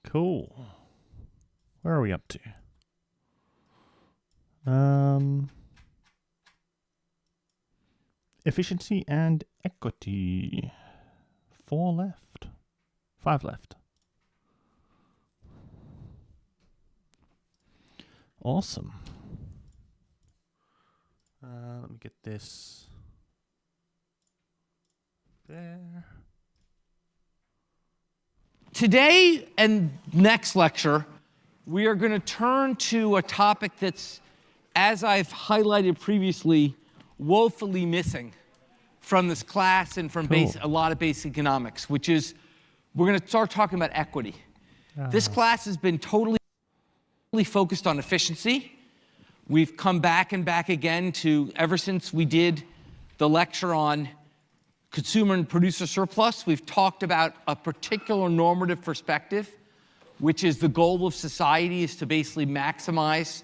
Cool. Where are we up to? Efficiency and equity. 4 left. 5 left. Awesome. Let me get this there. Today and next lecture, we are going to turn to a topic that's, as I've highlighted previously, woefully missing from this class and from a lot of basic economics, which is we're going to start talking about equity. This class has been totally focused on efficiency. We've come back and back again to, ever since we did the lecture on consumer and producer surplus, we've talked about a particular normative perspective, which is the goal of society is to basically maximize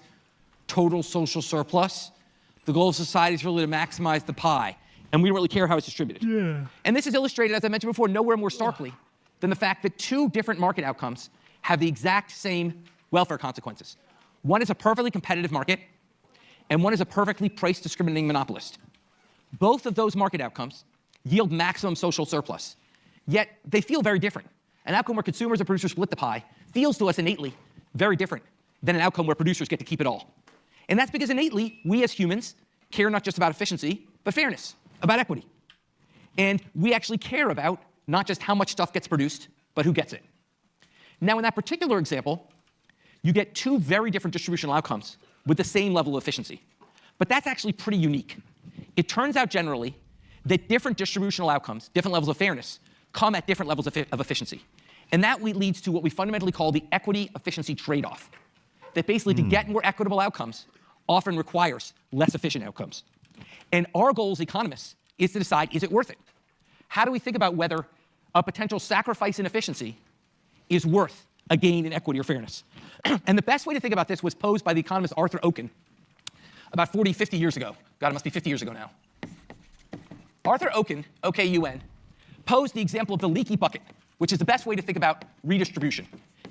total social surplus. The goal of society is really to maximize the pie, and we don't really care how it's distributed. Yeah. And this is illustrated, as I mentioned before, nowhere more starkly than the fact that two different market outcomes have the exact same welfare consequences. One is a perfectly competitive market, and one is a perfectly price-discriminating monopolist. Both of those market outcomes yield maximum social surplus, yet they feel very different. An outcome where consumers and producers split the pie feels to us innately very different than an outcome where producers get to keep it all. And that's because innately, we as humans care not just about efficiency, but fairness, about equity. And we actually care about not just how much stuff gets produced, but who gets it. Now, in that particular example, you get two very different distributional outcomes with the same level of efficiency. But that's actually pretty unique. It turns out generally that different distributional outcomes, different levels of fairness, come at different levels of efficiency. And that leads to what we fundamentally call the equity-efficiency trade-off. That basically to get more equitable outcomes often requires less efficient outcomes. And our goal as economists is to decide, is it worth it? How do we think about whether a potential sacrifice in efficiency is worth a gain in equity or fairness? And the best way to think about this was posed by the economist Arthur Okun about 40, 50 years ago. God, it must be 50 years ago now. Arthur Okun, O-K-U-N, posed the example of the leaky bucket, which is the best way to think about redistribution.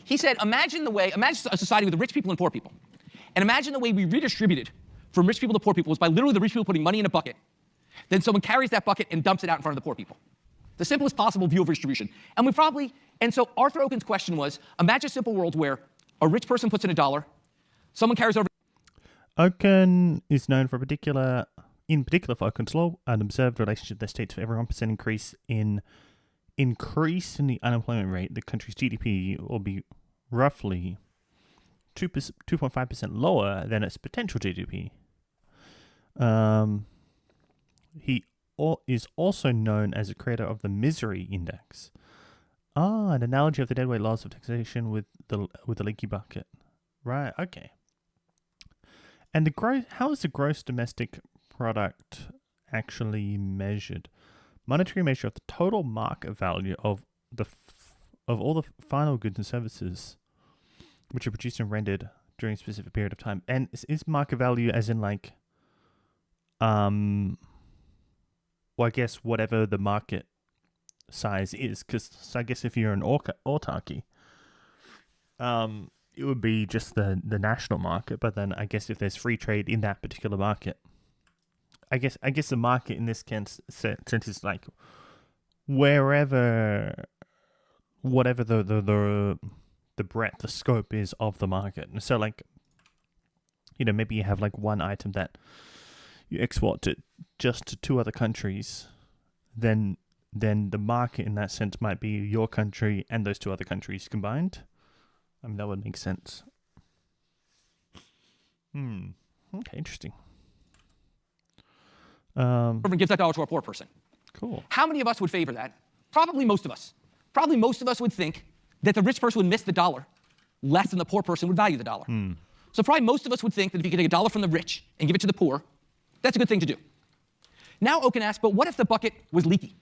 He said, imagine a society with rich people and poor people. And imagine the way we redistributed from rich people to poor people was by literally the rich people putting money in a bucket. Then someone carries that bucket and dumps it out in front of the poor people. The simplest possible view of redistribution. And so Arthur Okun's question was, imagine a simple world where a rich person puts in $1, someone carries over. Okun is known for in particular for Okun's law, an observed relationship that states for every 1% increase in the unemployment rate, the country's GDP will be roughly 2.5% lower than its potential GDP. He is also known as a creator of the Misery Index. An analogy of the deadweight laws of taxation with the leaky bucket. Right, okay. And how is the gross domestic product actually measured? Monetary measure of the total market value of all the final goods and services which are produced and rendered during a specific period of time. And is market value as in like, well, I guess whatever the market size is, because I guess if you're an autarky, it would be just the national market. But then I guess if there's free trade in that particular market, I guess the market in this sense is like whatever the breadth, the scope is of the market. And so like, maybe you have like one item that you export just to two other countries, then the market in that sense might be your country and those two other countries combined. I mean, that would make sense. Okay, interesting. Gives that dollar to a poor person. Cool. How many of us would favor that? Probably most of us. Probably most of us would think that the rich person would miss the dollar less than the poor person would value the dollar. So probably most of us would think that if you could take $1 from the rich and give it to the poor, that's a good thing to do. Now Okun asks, but what if the bucket was leaky?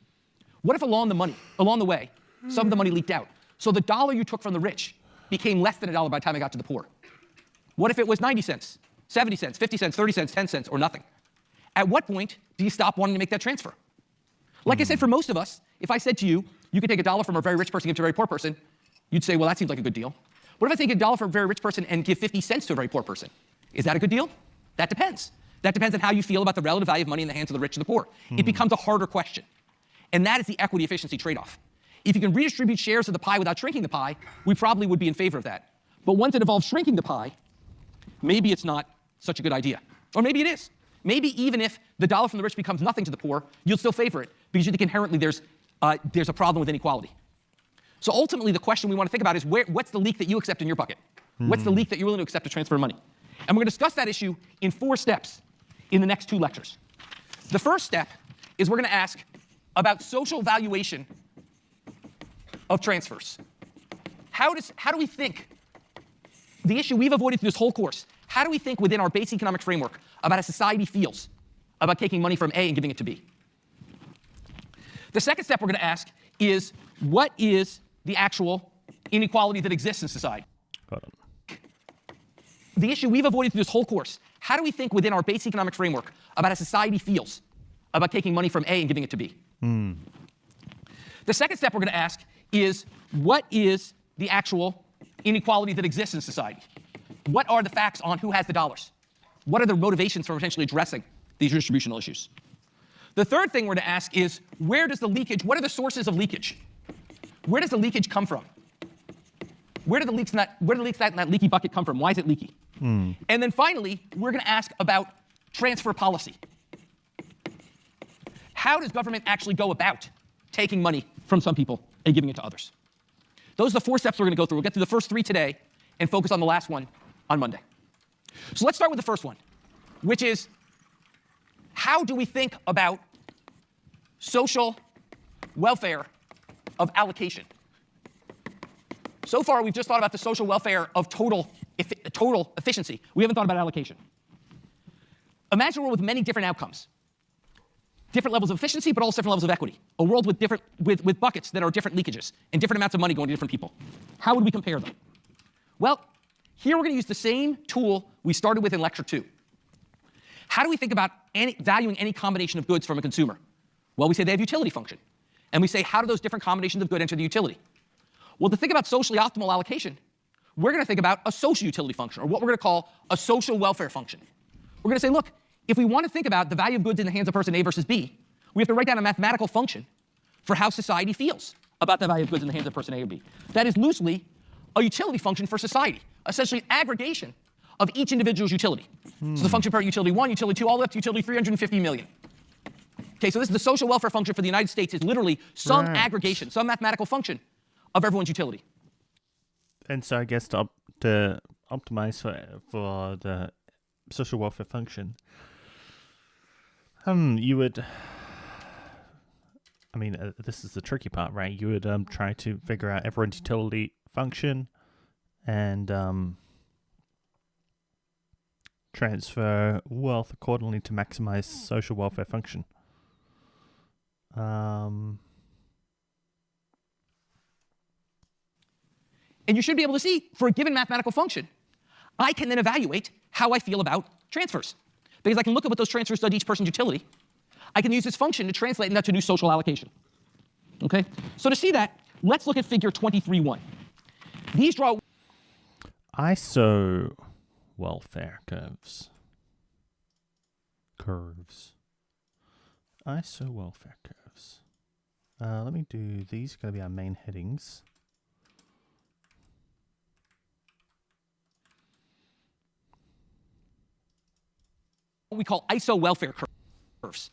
What if along the way, some of the money leaked out? So the dollar you took from the rich became less than $1 by the time it got to the poor. What if it was 90 cents, 70 cents, 50 cents, 30 cents, 10 cents, or nothing? At what point do you stop wanting to make that transfer? Like I said, for most of us, if I said to you, you could take $1 from a very rich person and give it to a very poor person, You'd say, well, that seems like a good deal. What if I take $1 for a very rich person and give 50 cents to a very poor person? Is that a good deal? That depends. That depends on how you feel about the relative value of money in the hands of the rich and the poor. It becomes a harder question. And that is the equity efficiency trade-off. If you can redistribute shares of the pie without shrinking the pie, we probably would be in favor of that. But once it involves shrinking the pie, maybe it's not such a good idea. Or maybe it is. Maybe even if the dollar from the rich becomes nothing to the poor, you'll still favor it because you think inherently there's a problem with inequality. So ultimately, the question we want to think about is what's the leak that you accept in your bucket? What's the leak that you're willing to accept to transfer money? And we're going to discuss that issue in 4 steps in the next 2 lectures. The first step is we're going to ask about social valuation of transfers. How do we think, the issue we've avoided through this whole course, how do we think within our basic economic framework about how society feels about taking money from A and giving it to B? The second step we're going to ask is, what is the actual inequality that exists in society? Hold on. The issue we've avoided through this whole course, how do we think within our basic economic framework about how society feels about taking money from A and giving it to B? The second step we're going to ask is, what is the actual inequality that exists in society? What are the facts on who has the dollars? What are the motivations for potentially addressing these distributional issues? The third thing we're going to ask is, where does the leakage, what are the sources of leakage? Where does the leakage come from? Where do the leaks in that leaky bucket come from? Why is it leaky? And then finally, we're going to ask about transfer policy. How does government actually go about taking money from some people and giving it to others? Those are the 4 steps we're going to go through. We'll get through the first 3 today and focus on the last one on Monday. So let's start with the first one, which is, how do we think about social welfare of allocation? So far, we've just thought about the social welfare of total efficiency. We haven't thought about allocation. Imagine a world with many different outcomes. Different levels of efficiency, but also different levels of equity. A world with buckets that are different leakages and different amounts of money going to different people. How would we compare them? Well, here we're going to use the same tool we started with in lecture 2. How do we think about valuing any combination of goods from a consumer? Well, we say they have utility function. And we say, how do those different combinations of good enter the utility? Well, to think about socially optimal allocation, we're going to think about a social utility function, or what we're going to call a social welfare function. We're going to say, look, if we want to think about the value of goods in the hands of person A versus B, we have to write down a mathematical function for how society feels about the value of goods in the hands of person A or B. That is loosely a utility function for society, essentially an aggregation of each individual's utility. So the function for utility 1, utility 2, all the way up to utility 350 million. Okay, so this is the social welfare function for the United States is literally some aggregation, some mathematical function of everyone's utility. And so I guess to optimize for the social welfare function, you would, I mean, this is the tricky part, right? You would try to figure out everyone's utility function and transfer wealth accordingly to maximize social welfare function. And you should be able to see, for a given mathematical function, I can then evaluate how I feel about transfers. Because I can look at what those transfers do to each person's utility. I can use this function to translate that to new social allocation. Okay? So to see that, let's look at figure 23.1. These draw ISO welfare curves. ISO welfare curves. Let me do, these are going to be our main headings. what we call ISO welfare curves.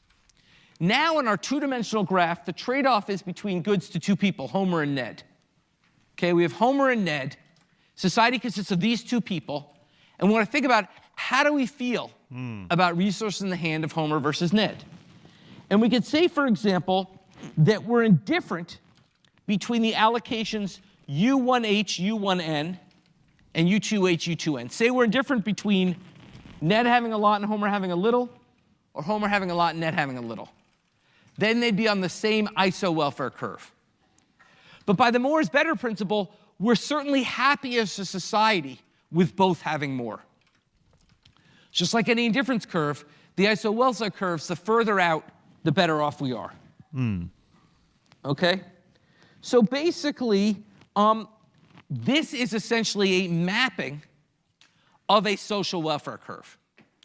Now in our two-dimensional graph, the trade-off is between goods to 2 people, Homer and Ned. Okay, we have Homer and Ned. Society consists of these 2 people. And we want to think about how do we feel about resources in the hand of Homer versus Ned. And we could say, for example, that we're indifferent between the allocations U1H, U1N, and U2H, U2N. Say we're indifferent between Ned having a lot and Homer having a little, or Homer having a lot and Ned having a little. Then they'd be on the same ISO welfare curve. But by the more is better principle, we're certainly happy as a society with both having more. Just like any indifference curve, the ISO welfare curves, the further out, the better off we are. Okay? So basically, This is essentially a mapping of a social welfare curve,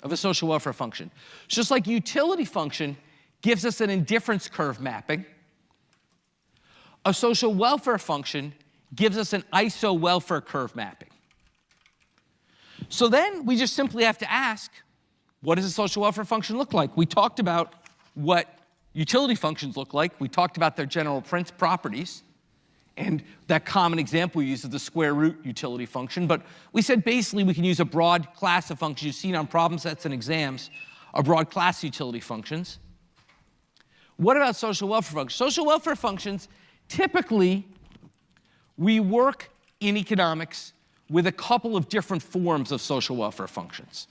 of a social welfare function. Just like utility function gives us an indifference curve mapping, a social welfare function gives us an ISO welfare curve mapping. So then we just simply have to ask, what does a social welfare function look like? We talked about what utility functions look like. We talked about their general properties. And that common example we use is the square root utility function. But we said basically we can use a broad class of functions you've seen on problem sets and exams, a broad class of utility functions. What about social welfare functions? Social welfare functions, typically, we work in economics with a couple of different forms of social welfare functions.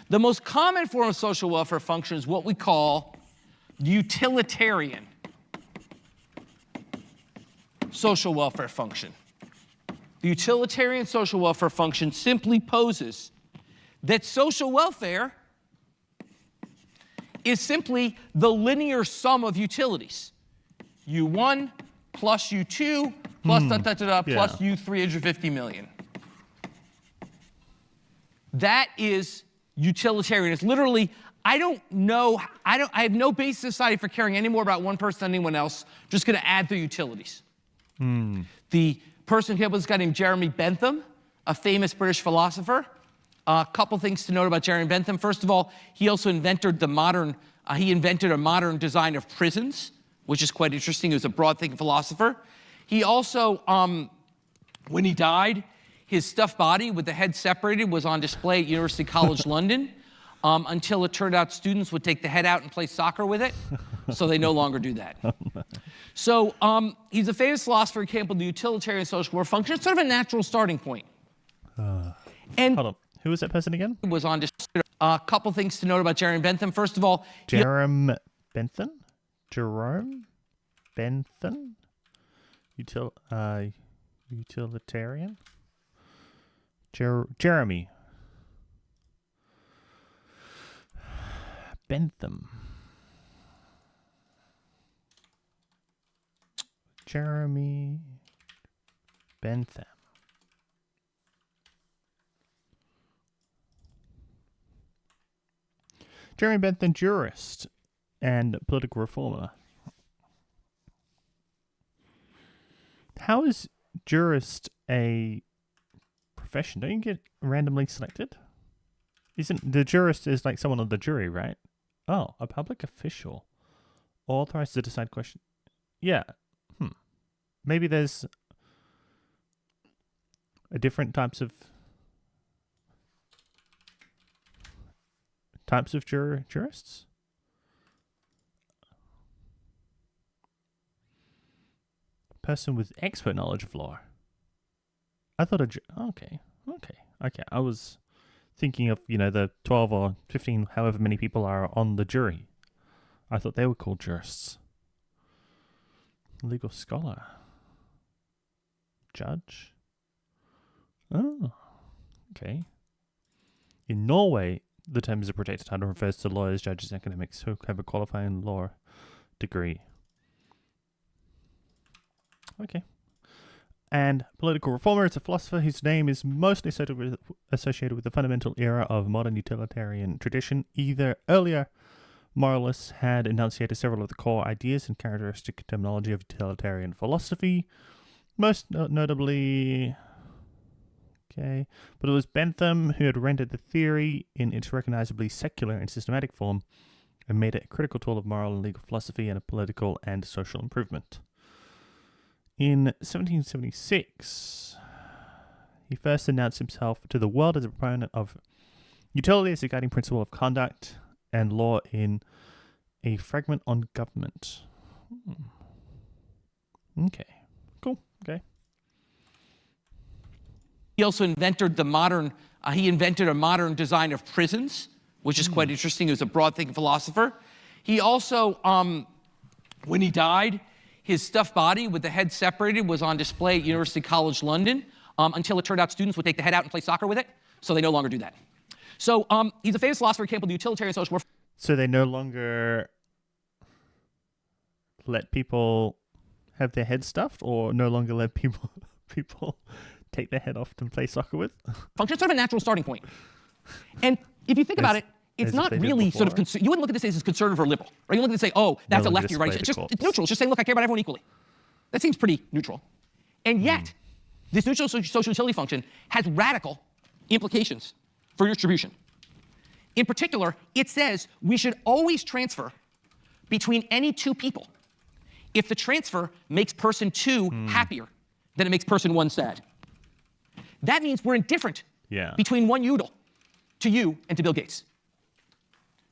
The most common form of social welfare function is what we call utilitarian social welfare function. The utilitarian social welfare function simply poses that social welfare is simply the linear sum of utilities. U1 plus U2 plus plus U350 million. That is utilitarian. It's literally, I have no basis in society for caring any more about one person than anyone else. I'm just going to add the utilities. The person who came up with this guy named Jeremy Bentham, a famous British philosopher. A couple things to note about Jeremy Bentham. First of all, he also invented a modern design of prisons, which is quite interesting. He was a broad-thinking philosopher. He also, when he died, his stuffed body with the head separated was on display at University College London until it turned out students would take the head out and play soccer with it. So they no longer do that. So he's a famous philosopher who came up with the utilitarian social welfare function. It's sort of a natural starting point. And hold on. Who was that person again? Was on display. A couple things to note about Jeremy Bentham. First of all, Jerome Bentham? Jerome Bentham? Utilitarian? Jeremy Bentham. Jeremy Bentham. Jeremy Bentham, jurist and political reformer. How is jurist a profession? Don't you get randomly selected? Isn't the jurist is like someone on the jury, right? Oh, a public official authorized to decide questions. Yeah. Maybe there's a different types of jurists. Person with expert knowledge of law. I thought okay. I was thinking of, the 12 or 15, however many people are on the jury. I thought they were called jurists. Legal scholar. Judge. Oh, okay. In Norway, the term is a protected title and refers to lawyers, judges, and academics who have a qualifying law degree. Okay. And political reformer is a philosopher whose name is mostly associated with the fundamental era of modern utilitarian tradition. Either earlier moralists had enunciated several of the core ideas and characteristic terminology of utilitarian philosophy, most notably... Okay, but it was Bentham who had rendered the theory in its recognizably secular and systematic form and made it a critical tool of moral and legal philosophy and a political and social improvement. In 1776, he first announced himself to the world as a proponent of utility as a guiding principle of conduct and law in a fragment on government. Okay, cool, okay. He also invented a modern design of prisons, which is quite interesting. He was a broad-thinking philosopher. He also, when he died, his stuffed body with the head separated was on display at University College London until it turned out students would take the head out and play soccer with it. So they no longer do that. So he's a famous philosopher who came up with the utilitarian social welfare. So they no longer let people have their heads stuffed, or no longer let people people take their head off to play soccer with. Function is sort of a natural starting point. And if you think about it, it's as if not they did really sort of, before. you wouldn't look at this as conservative or liberal, right? You look at this and say, oh, that's a They'll lefty, just right? play It's the just, corpse. it's neutral. It's just saying, look, I care about everyone equally. That seems pretty neutral. And yet, this neutral social utility function has radical implications for distribution. In particular, it says we should always transfer between any two people if the transfer makes person 2 happier than it makes person 1 sad. That means we're indifferent Yeah. between one Udall to you and to Bill Gates.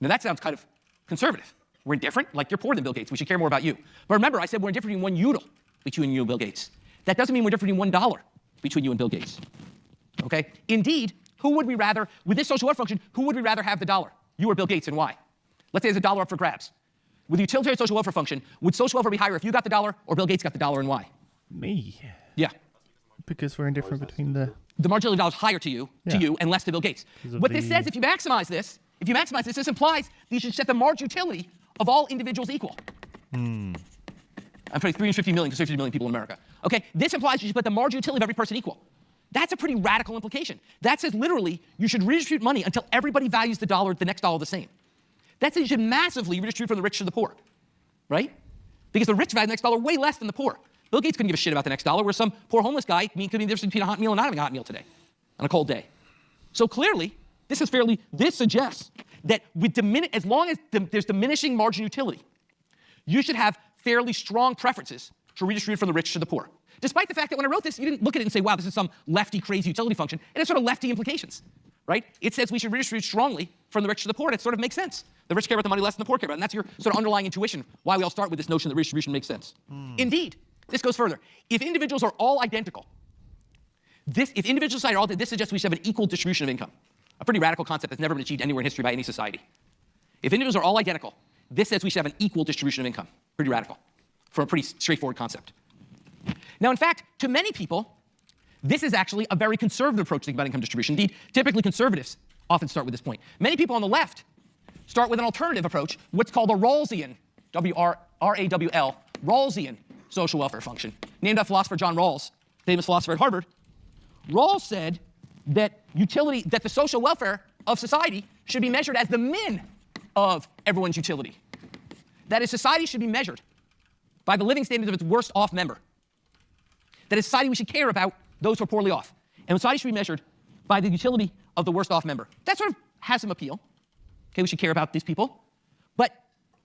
Now that sounds kind of conservative. We're indifferent, like you're poorer than Bill Gates. We should care more about you. But remember, I said we're indifferent between one Udall between you and Bill Gates. That doesn't mean we're different between $1 between you and Bill Gates. Okay? Indeed, who would we rather, with this social welfare function, who would we rather have the dollar? You or Bill Gates, and why? Let's say there's a dollar up for grabs. With the utilitarian social welfare function, would social welfare be higher if you got the dollar or Bill Gates got the dollar, and why? Me. Yeah. Because we're indifferent between the... The marginality dollar is higher to Yeah. you, and less to Bill Gates. of What this the- says, if you maximize this, this implies that you should set the marginal utility of all individuals equal. I'm putting 350 million to 350 million people in America. Okay, this implies you should put the marginal utility of every person equal. That's a pretty radical implication. That says literally you should redistribute money until everybody values the next dollar the same. That says you should massively redistribute from the rich to the poor, right? Because the rich value the next dollar way less than the poor. Bill Gates couldn't give a shit about the next dollar, where some poor homeless guy could be the difference between a hot meal and not having a hot meal today on a cold day. So clearly, this suggests that as long as there's diminishing margin utility, you should have fairly strong preferences to redistribute from the rich to the poor. Despite the fact that when I wrote this, you didn't look at it and say, wow, this is some lefty crazy utility function. It has sort of lefty implications, right? It says we should redistribute strongly from the rich to the poor, and it sort of makes sense. The rich care about the money less than the poor care about it, and that's your sort of underlying intuition, why we all start with this notion that redistribution makes sense. Indeed, this goes further. If individuals are all identical, if individual society are all, this suggests we should have an equal distribution of income. A pretty radical concept that's never been achieved anywhere in history by any society. If individuals are all identical, this says we should have an equal distribution of income. Pretty radical for a pretty straightforward concept. Now, in fact, to many people, this is actually a very conservative approach to thinking about income distribution. Indeed, typically conservatives often start with this point. Many people on the left start with an alternative approach, what's called a Rawlsian, W-R-A-W-L, Rawlsian social welfare function, named after philosopher John Rawls, famous philosopher at Harvard. Rawls said that the social welfare of society should be measured as the min of everyone's utility. That is, society should be measured by the living standards of its worst off member. That is, society we should care about those who are poorly off. And society should be measured by the utility of the worst off member. That sort of has some appeal. Okay, we should care about these people. But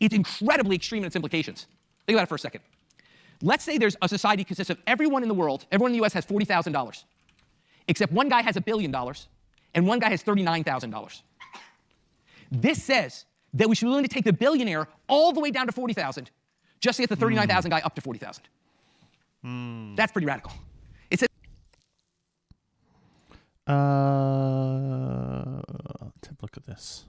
it's incredibly extreme in its implications. Think about it for a second. Let's say there's a society that consists of everyone in the world, everyone in the US has $40,000, except one guy has $1 billion and one guy has $39,000. This says that we should be willing to take the billionaire all the way down to 40,000 just to get the 39,000 guy up to 40,000. That's pretty radical. It says let's have a look at this.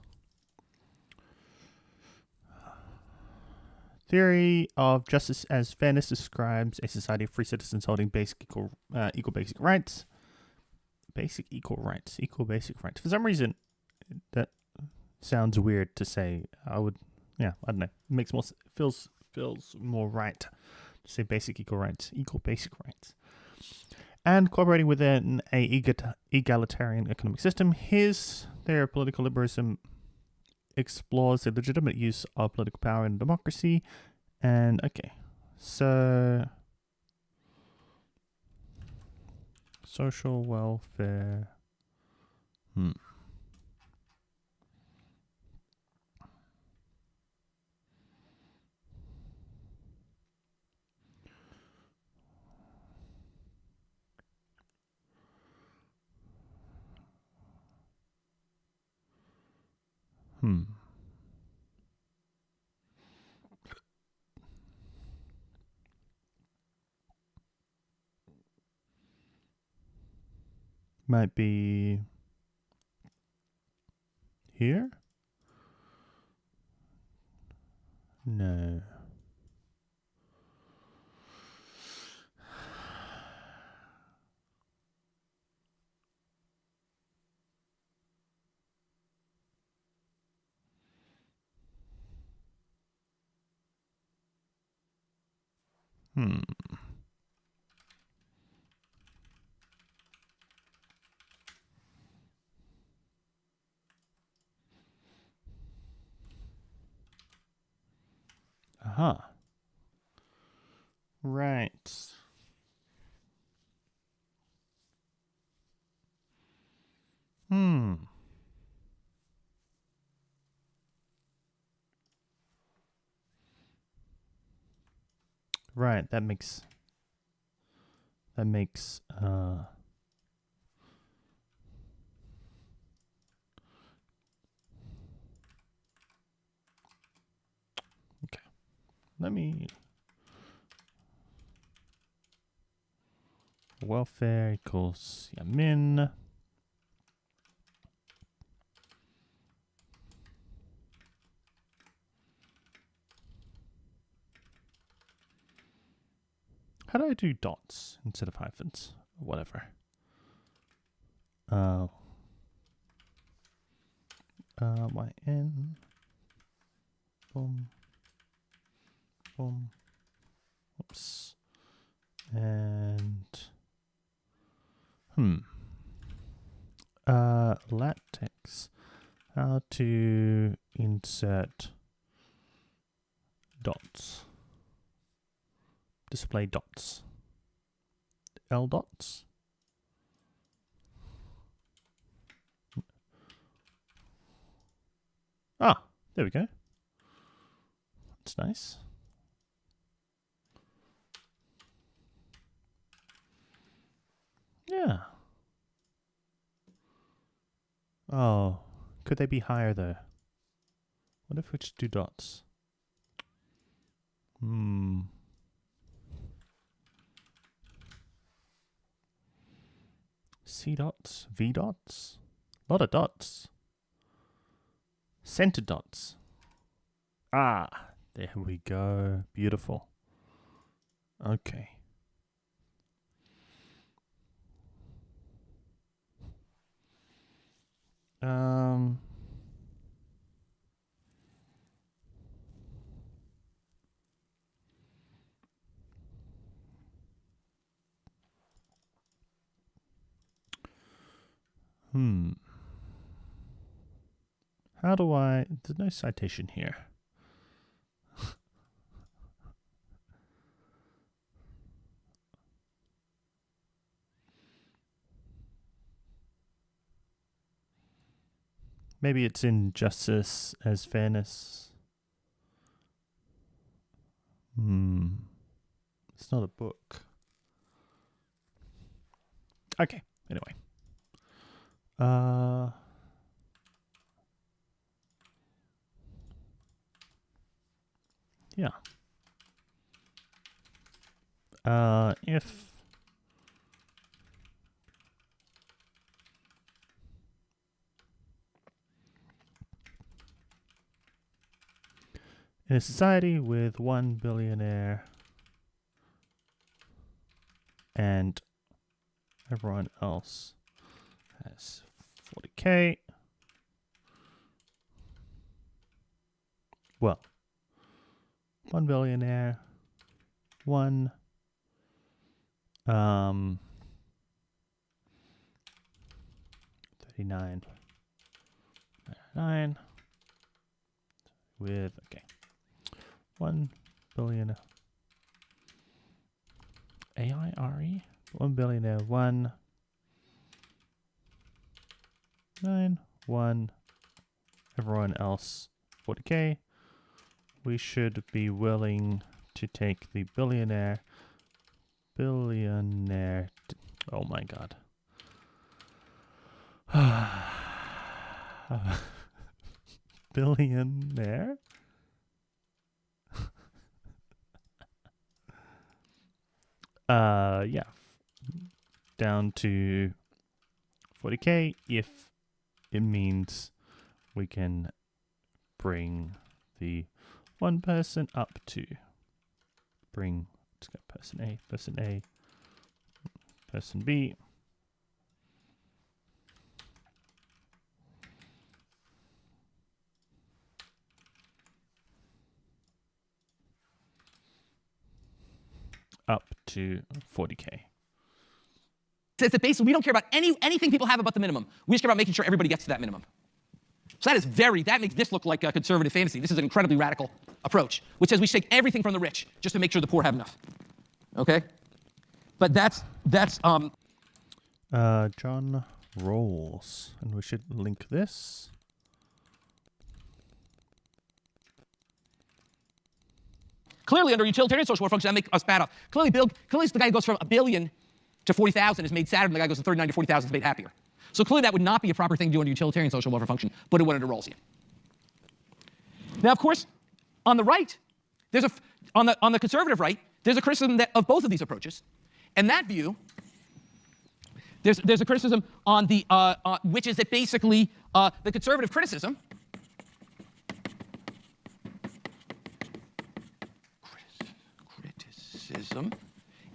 Theory of justice as fairness describes a society of free citizens holding equal basic rights. Equal basic rights. For some reason, that sounds weird to say. I don't know. It makes more feels more right to say equal basic rights. And cooperating within a egalitarian economic system, his theory of political liberalism explores the legitimate use of political power in democracy. And okay, so social welfare. Might be here? No. Uh-huh. Right. Right, that makes okay. Let me welfare equals Yamin. How do I do dots instead of hyphens? Whatever. YN. Boom. Boom. Oops. And latex. How to insert dots. Display dots. L dots. Ah, there we go. That's nice. Yeah. Oh, could they be higher though? What if we just do dots? C dots, V dots, a lot of dots. Center dots. Ah, there we go. Beautiful. Okay. How do I... There's no citation here. Maybe it's in justice as fairness. It's not a book. Okay, anyway. Yeah. If in a society with 1 billionaire and everyone else has 40K, well, 1 billionaire, 39.99 with, okay, 1 billion AIRE, 1 billionaire, 1 9 1 everyone else 40K. We should be willing to take the billionaire. Oh my god. Billionaire? Yeah. Down to 40K if it means we can bring the one person up to bring, let's go person A, person B. Up to 40K. Says that basically we don't care about anything people have about the minimum. We just care about making sure everybody gets to that minimum. So that makes this look like a conservative fantasy. This is an incredibly radical approach, which says we take everything from the rich just to make sure the poor have enough. Okay? But that's John Rawls, and we should link this. Clearly, under utilitarian social welfare function, that makes us bad off. Clearly, the guy who goes from $1 billion to 40,000 is made sadder than the guy who goes from 39 to 40,000 is made happier. So clearly, that would not be a proper thing to do under utilitarian social welfare function, but it would under Rawlsian. Now, of course, on the right, on the conservative right, there's a criticism of both of these approaches, and that view, there's a criticism on the which is that basically the conservative criticism. Criticism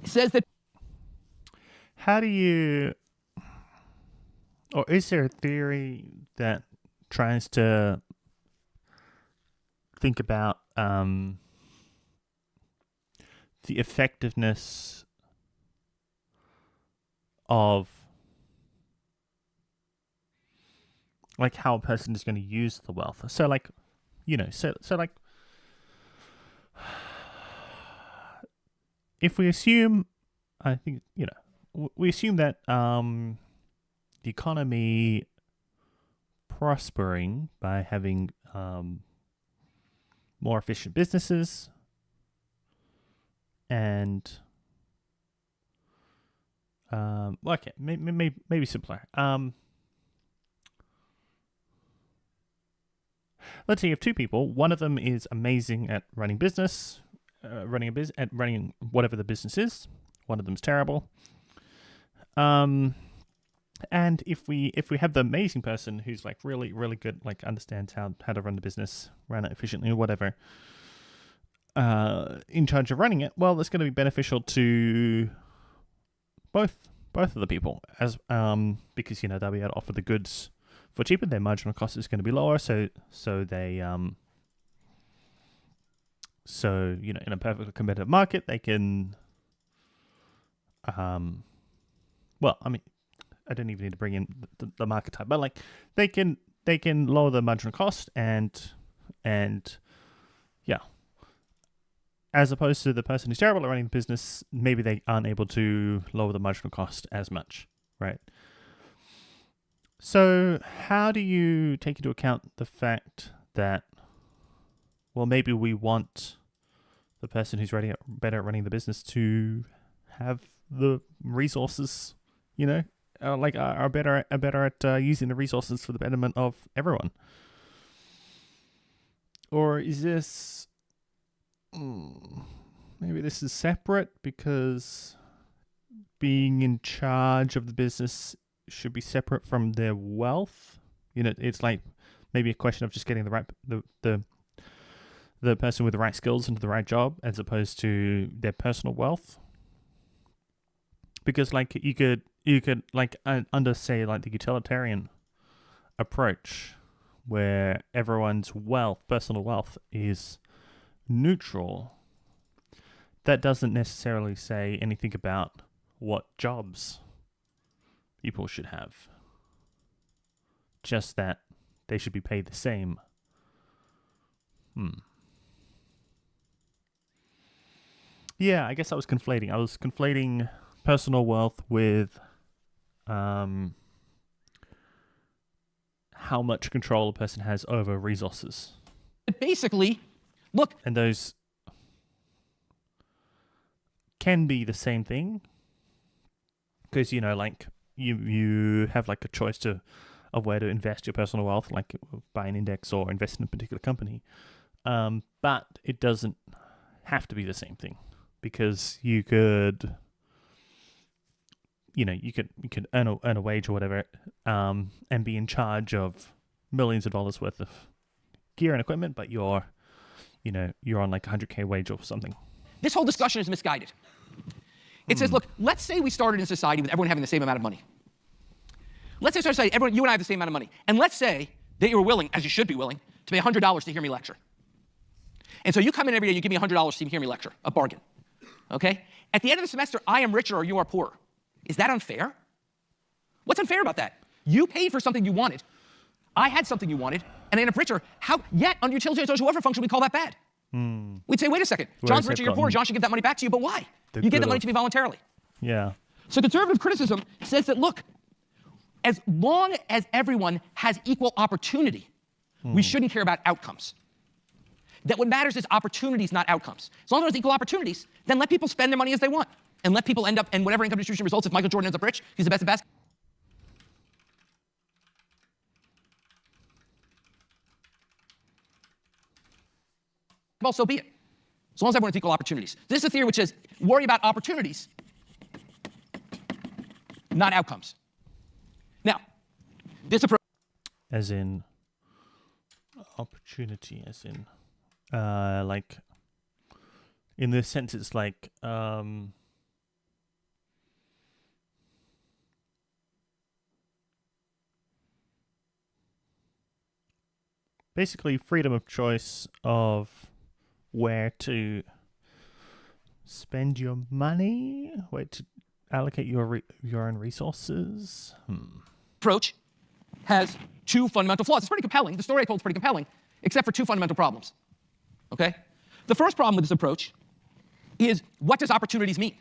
says that. How do you, or is there a theory that tries to think about the effectiveness of like how a person is going to use the wealth? So like, you know, so like, if we assume, I think, you know, we assume that the economy prospering by having more efficient businesses and okay, maybe simpler. Let's say you have two people. One of them is amazing at running business, running whatever the business is. One of them's terrible. And if we have the amazing person who's like really, really good, like understands how to run the business, run it efficiently or whatever, in charge of running it, well, it's going to be beneficial to both of the people, as because, you know, they'll be able to offer the goods for cheaper. Their marginal cost is going to be lower, so they so, you know, in a perfectly competitive market, they can well, I mean, I don't even need to bring in the market type, but like they can lower the marginal cost and yeah, as opposed to the person who's terrible at running the business, maybe they aren't able to lower the marginal cost as much, right? So how do you take into account the fact that, well, maybe we want the person who's better at running the business to have the resources, you know, are better at using the resources for the betterment of everyone? Or is this maybe this is separate because being in charge of the business should be separate from their wealth? You know, it's like maybe a question of just getting the right the person with the right skills into the right job as opposed to their personal wealth. Because like you could like under, say, like the utilitarian approach where everyone's personal wealth is neutral, that doesn't necessarily say anything about what jobs people should have. Just that they should be paid the same. Yeah, I guess I was conflating personal wealth with how much control a person has over resources. Basically, look. And those can be the same thing. Because, you know, like you have like a choice of where to invest your personal wealth, like buy an index or invest in a particular company. But it doesn't have to be the same thing, because you could, you know, you could earn a wage or whatever, and be in charge of millions of dollars worth of gear and equipment, but you're on like a $100K wage or something. This whole discussion is misguided. It says, look, let's say we started in a society with everyone having the same amount of money. Let's say you and I have the same amount of money. And let's say that you were willing, as you should be willing, to pay $100 to hear me lecture. And so you come in every day, you give me $100 to hear me lecture, a bargain. Okay? At the end of the semester, I am richer or you are poorer. Is that unfair? What's unfair about that? You paid for something you wanted. I had something you wanted, and I ended up richer. Yet, under utilitarian social welfare function, we call that bad. We'd say, wait a second, Whereas John's rich they've or you're poor, gotten John should give that money back to you, but why? the You gave good that money of- to me voluntarily. Yeah. So conservative criticism says that, look, as long as everyone has equal opportunity, we shouldn't care about outcomes. That what matters is opportunities, not outcomes. As long as there's equal opportunities, then let people spend their money as they want. And let people end up, and whatever income distribution results, if Michael Jordan ends up rich, he's the best at basketball, so be it. As long as everyone has equal opportunities. This is a theory which says, worry about opportunities, not outcomes. Now, this approach. As in opportunity, as in like in this sense it's like basically freedom of choice of where to spend your money, where to allocate your own resources. Approach has two fundamental flaws. It's pretty compelling. The story I told is pretty compelling, except for two fundamental problems. Okay? The first problem with this approach is, what does opportunities mean?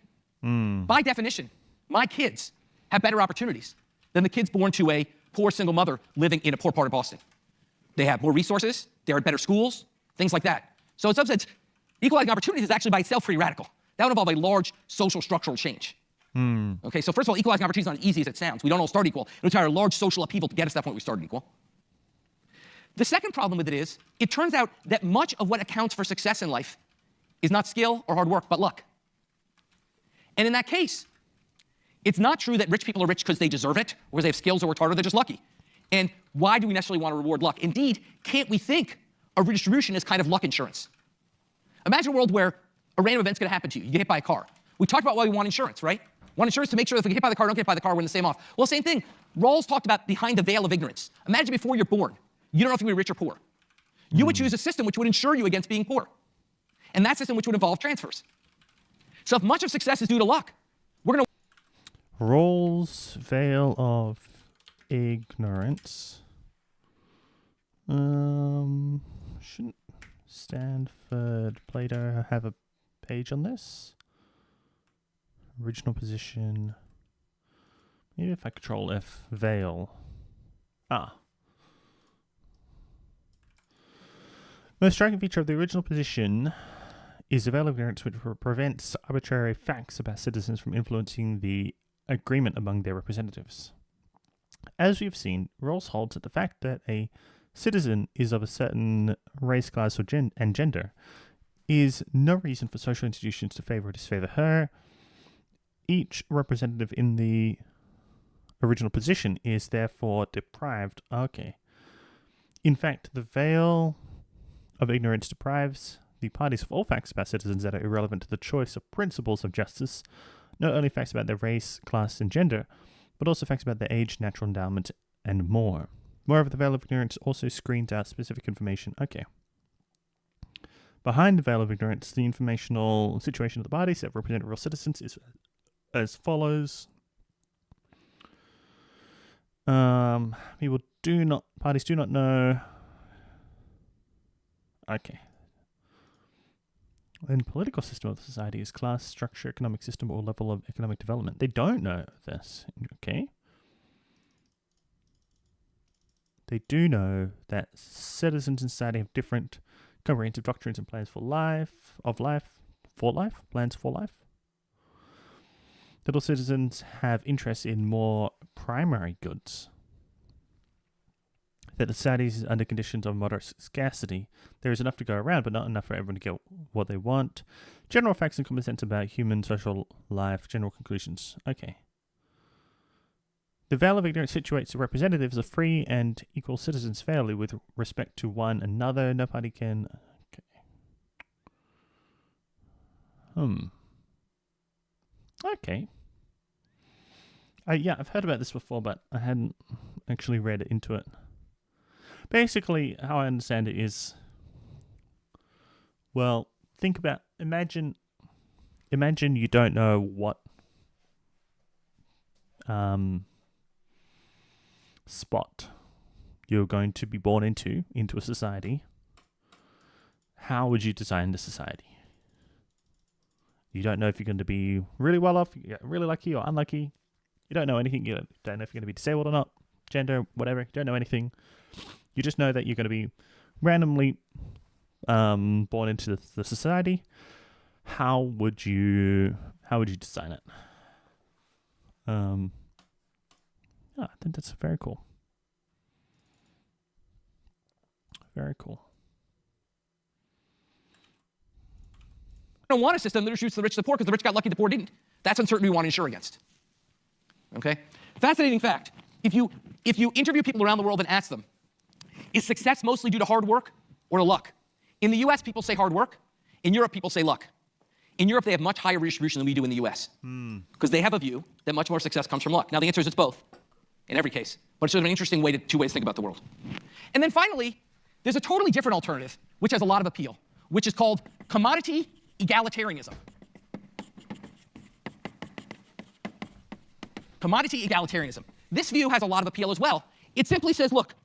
By definition, my kids have better opportunities than the kids born to a poor single mother living in a poor part of Boston. They have more resources, they're at better schools, things like that. So in some sense, equalizing opportunities is actually by itself pretty radical. That would involve a large social structural change. Okay, so first of all, equalizing opportunities is not as easy as it sounds. We don't all start equal. It requires a large social upheaval to get us to that point we started equal. The second problem with it is, it turns out that much of what accounts for success in life is not skill or hard work, but luck. And in that case, it's not true that rich people are rich because they deserve it, or because they have skills or worked harder, they're just lucky. And why do we necessarily want to reward luck? Indeed, can't we think of redistribution as kind of luck insurance? Imagine a world where a random event's going to happen to you. You get hit by a car. We talked about why we want insurance, right? Want insurance to make sure that if we get hit by the car, don't get hit by the car, we're in the same off. Well, same thing. Rawls talked about behind the veil of ignorance. Imagine before you're born, you don't know if you're going to be rich or poor. You would choose a system which would insure you against being poor. And that system which would involve transfers. So if much of success is due to luck, we're going to... Rawls' veil of ignorance. Shouldn't Stanford Plato have a page on this? Original position. Maybe if I control F, veil. Most striking feature of the original position is the veil of ignorance, which prevents arbitrary facts about citizens from influencing the agreement among their representatives. As we've seen, Rawls holds that the fact that a citizen is of a certain race, class, or gender is no reason for social institutions to favor or disfavor her. Each representative in the original position is therefore deprived. Okay. In fact, the veil of ignorance deprives the parties of all facts about citizens that are irrelevant to the choice of principles of justice, not only facts about their race, class, and gender, but also facts about their age, natural endowment, and more. Moreover, the veil of ignorance also screens out specific information. Okay. Behind the veil of ignorance, the informational situation of the parties that represent real citizens is as follows. Parties do not know. Okay. In political system of the society is class, structure, economic system, or level of economic development. They don't know this. Okay. They do know that citizens in society have different comprehensive doctrines and plans for life. That all citizens have interests in more primary goods. That the society is under conditions of moderate scarcity. There is enough to go around, but not enough for everyone to get what they want. General facts and common sense about human social life. General conclusions. Okay. The veil of ignorance situates the representatives of free and equal citizens fairly with respect to one another. No party can... Okay. Okay. Yeah, I've heard about this before, but I hadn't actually read into it. Basically, how I understand it is, well, imagine you don't know what spot you're going to be born into a society. how would you design the society? You don't know if you're going to be really well off, really lucky or unlucky. You don't know anything. You don't know if you're going to be disabled or not, gender, whatever. You don't know anything. You just know that you're going to be randomly born into the society. How would you design it? I think that's very cool. Very cool. I don't want a system that distributes the rich to the poor because the rich got lucky, the poor didn't. That's uncertainty we want to insure against. Okay? Fascinating fact. If you interview people around the world and ask them, is success mostly due to hard work or to luck? In the US, people say hard work. In Europe, people say luck. In Europe, they have much higher redistribution than we do in the US because they have a view that much more success comes from luck. Now, the answer is it's both in every case, but it's sort of an interesting way two ways to think about the world. And then finally, there's a totally different alternative, which has a lot of appeal, which is called commodity egalitarianism. Commodity egalitarianism. This view has a lot of appeal as well. It simply says, look,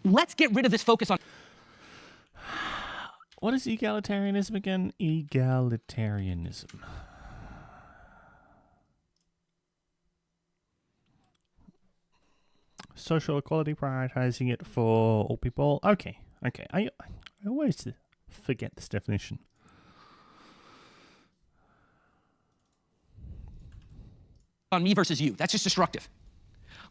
let's get rid of this focus on... What is egalitarianism again? Egalitarianism. Social equality, prioritizing it for all people. Okay. I always forget this definition. On me versus you. That's just destructive.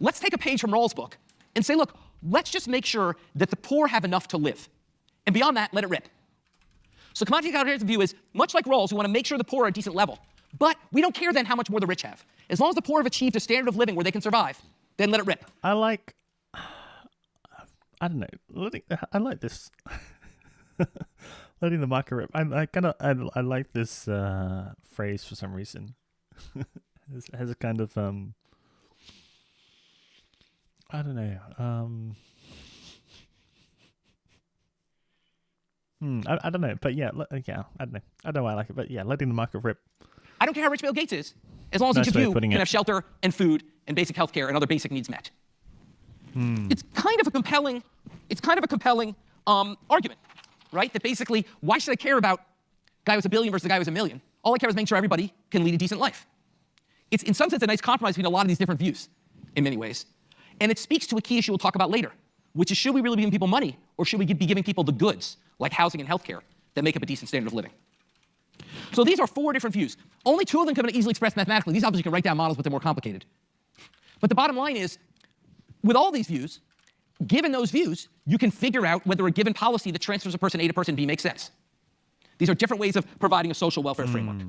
Let's take a page from Rawls' book and say, look, let's just make sure that the poor have enough to live. And beyond that, let it rip. So commodity egalitarianism view is, much like Rawls, we want to make sure the poor are at a decent level. But we don't care then how much more the rich have. As long as the poor have achieved a standard of living where they can survive, then let it rip. I don't know. I like this. Letting the market rip. I like this phrase for some reason. It has a kind of I don't know. I don't know, but yeah, I don't know. I don't know why I like it, but yeah, letting the market rip. I don't care how rich Bill Gates is, as long as each of you can have shelter and food and basic health care and other basic needs met. It's kind of a compelling argument, right? That basically, why should I care about guy who's $1 billion versus the guy who's $1 million? All I care is making sure everybody can lead a decent life. It's in some sense a nice compromise between a lot of these different views, in many ways. And it speaks to a key issue we'll talk about later, which is should we really be giving people money, or should we be giving people the goods, like housing and healthcare, that make up a decent standard of living? So these are 4 different views. Only 2 of them can be easily expressed mathematically. These obviously you can write down models, but they're more complicated. But the bottom line is, with all these views, given those views, you can figure out whether a given policy that transfers a person A to person B makes sense. These are different ways of providing a social welfare framework.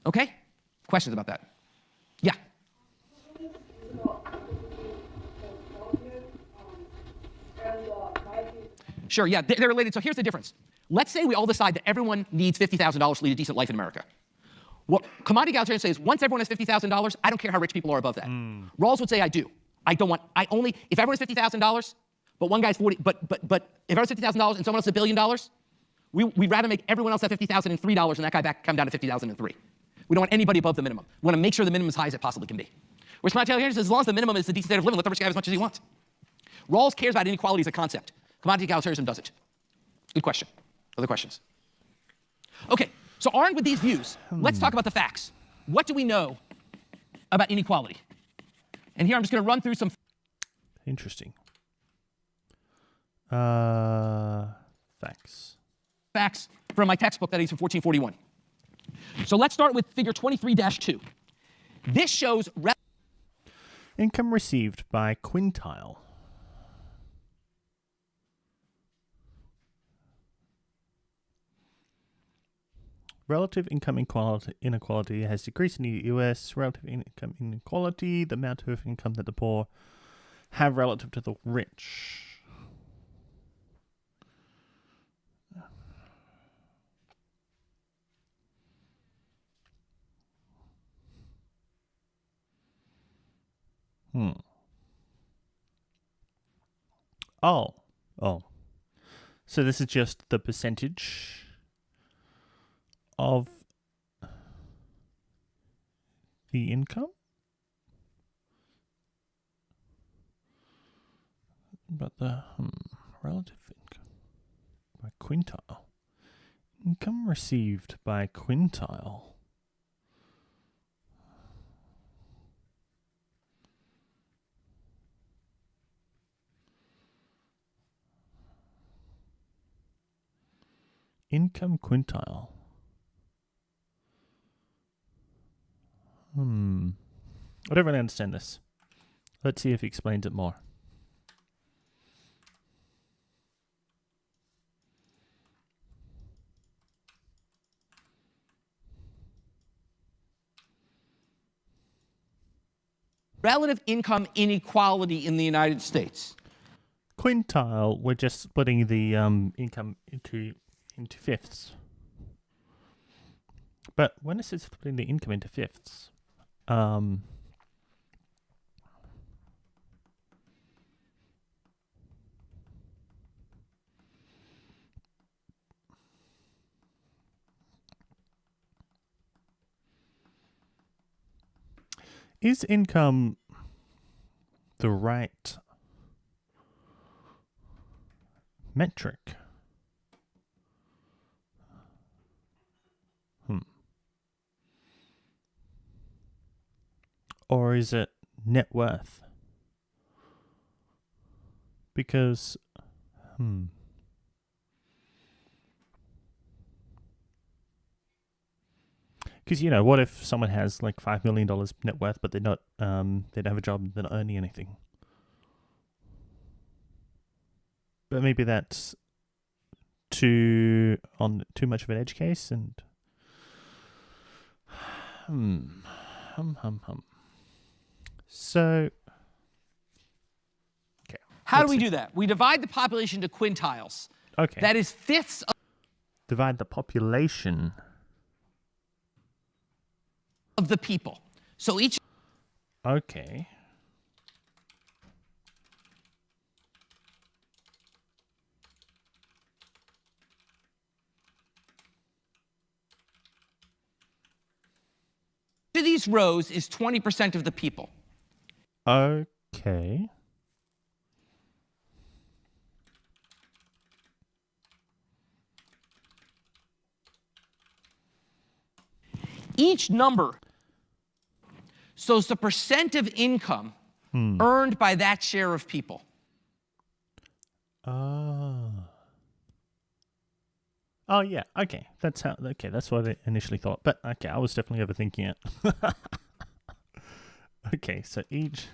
Okay? Questions about that? Yeah. Sure, yeah, they're related. So here's the difference. Let's say we all decide that everyone needs $50,000 to lead a decent life in America. What commodity egalitarians say is once everyone has $50,000, I don't care how rich people are above that. Rawls would say I do. If everyone has $50,000, but one guy's 40, but if everyone's $50,000 and someone else has $1 billion, we'd rather make everyone else have $50,003 and that guy come down to $50,003. We don't want anybody above the minimum. We want to make sure the minimum is as high as it possibly can be. Whereas commodity egalitarians says as long as the minimum is the decent standard of living, let the rich guy have as much as he wants. Rawls cares about inequality as a concept. Commodity egalitarianism doesn't. Good question. Other questions? Okay, so armed with these views, let's talk about the facts. What do we know about inequality? And here I'm just going to run through some... Interesting. Facts. Facts from my textbook that is from 1441. So let's start with figure 23-2. This shows... Income received by quintile. Relative income inequality has decreased in the US. Relative income inequality, the amount of income that the poor have relative to the rich. Oh. So this is just the percentage of the income? But the relative income. by quintile. Income received by quintile. Income quintile. I don't really understand this. Let's see if he explains it more. Relative income inequality in the United States. Quintile, we're just splitting the income into fifths. But when it says splitting the income into fifths, is income the right metric? Or is it net worth? Because, Because, you know, what if someone has like $5 million net worth, but they're not, they don't have a job, they're not earning anything? But maybe that's too much of an edge case, and So, okay. How do we do that? We divide the population into quintiles. Okay. That is fifths Divide the population. of the people. So each Okay. of these rows is 20% of the people. Okay. Each number shows the percent of income earned by that share of people. Oh yeah, okay. That's what I initially thought. But okay, I was definitely overthinking it. Okay, so each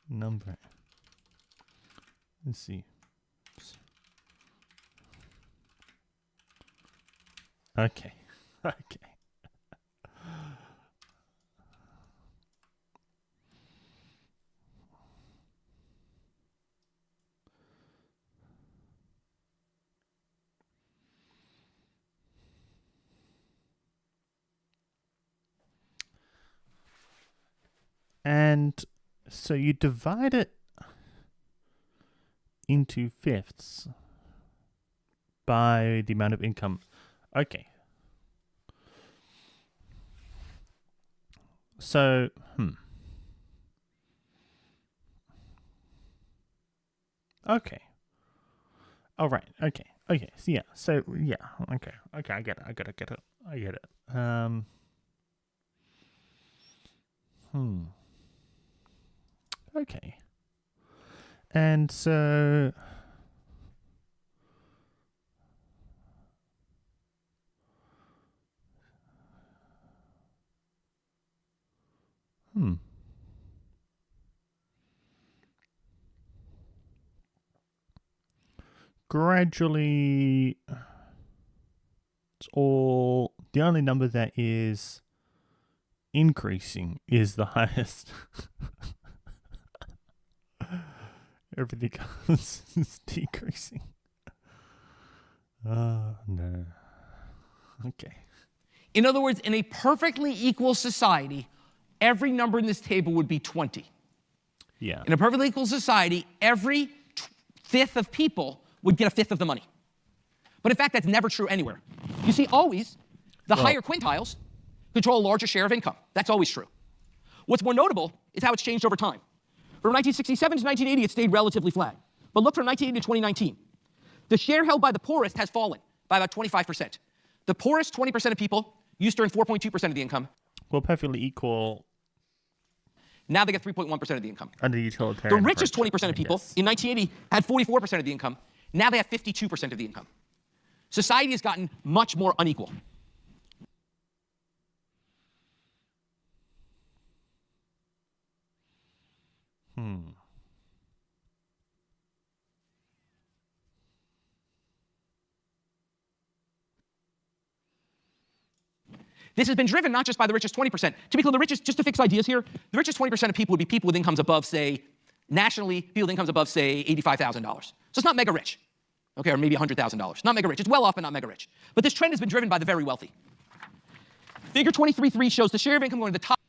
number. Let's see. Okay. Okay. And so you divide it into fifths by the amount of income. Okay. So, Okay. All right. Okay. Okay. So yeah. So yeah. Okay. Okay. I get it. I get it. I get it. Okay. And so. Gradually, it's all, the only number that is increasing is the highest. Everything else is decreasing. Oh, no. Okay. In other words, in a perfectly equal society, every number in this table would be 20. Yeah. In a perfectly equal society, every fifth of people would get a fifth of the money. But in fact, that's never true anywhere. You see, always, the higher quintiles control a larger share of income. That's always true. What's more notable is how it's changed over time. From 1967 to 1980, it stayed relatively flat. But look from 1980 to 2019. The share held by the poorest has fallen by about 25%. The poorest 20% of people used to earn 4.2% of the income. Well, perfectly equal Now they get 3.1% of the income. under the utilitarian. The richest approach, 20% of people yes. in 1980 had 44% of the income. Now they have 52% of the income. Society has gotten much more unequal. This has been driven not just by the richest 20%. To be clear, the richest, just to fix ideas here, the richest 20% of people would be people with incomes above, say, nationally, people with incomes above, say, $85,000. So it's not mega rich, okay, or maybe $100,000. Not mega rich. It's well off, but not mega rich. But this trend has been driven by the very wealthy. Figure 23.3 shows the share of income going to the top.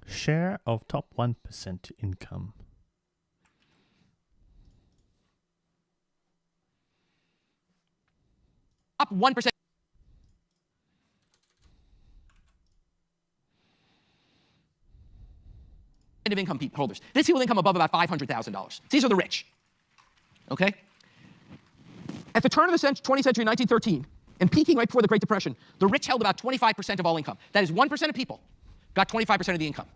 Share of top 1% income. Top 1% of income holders. This people with income above about $500,000. These are the rich. Okay? At the turn of the 20th century, 1913, and peaking right before the Great Depression, the rich held about 25% of all income. That is 1% of people got 25% of the income.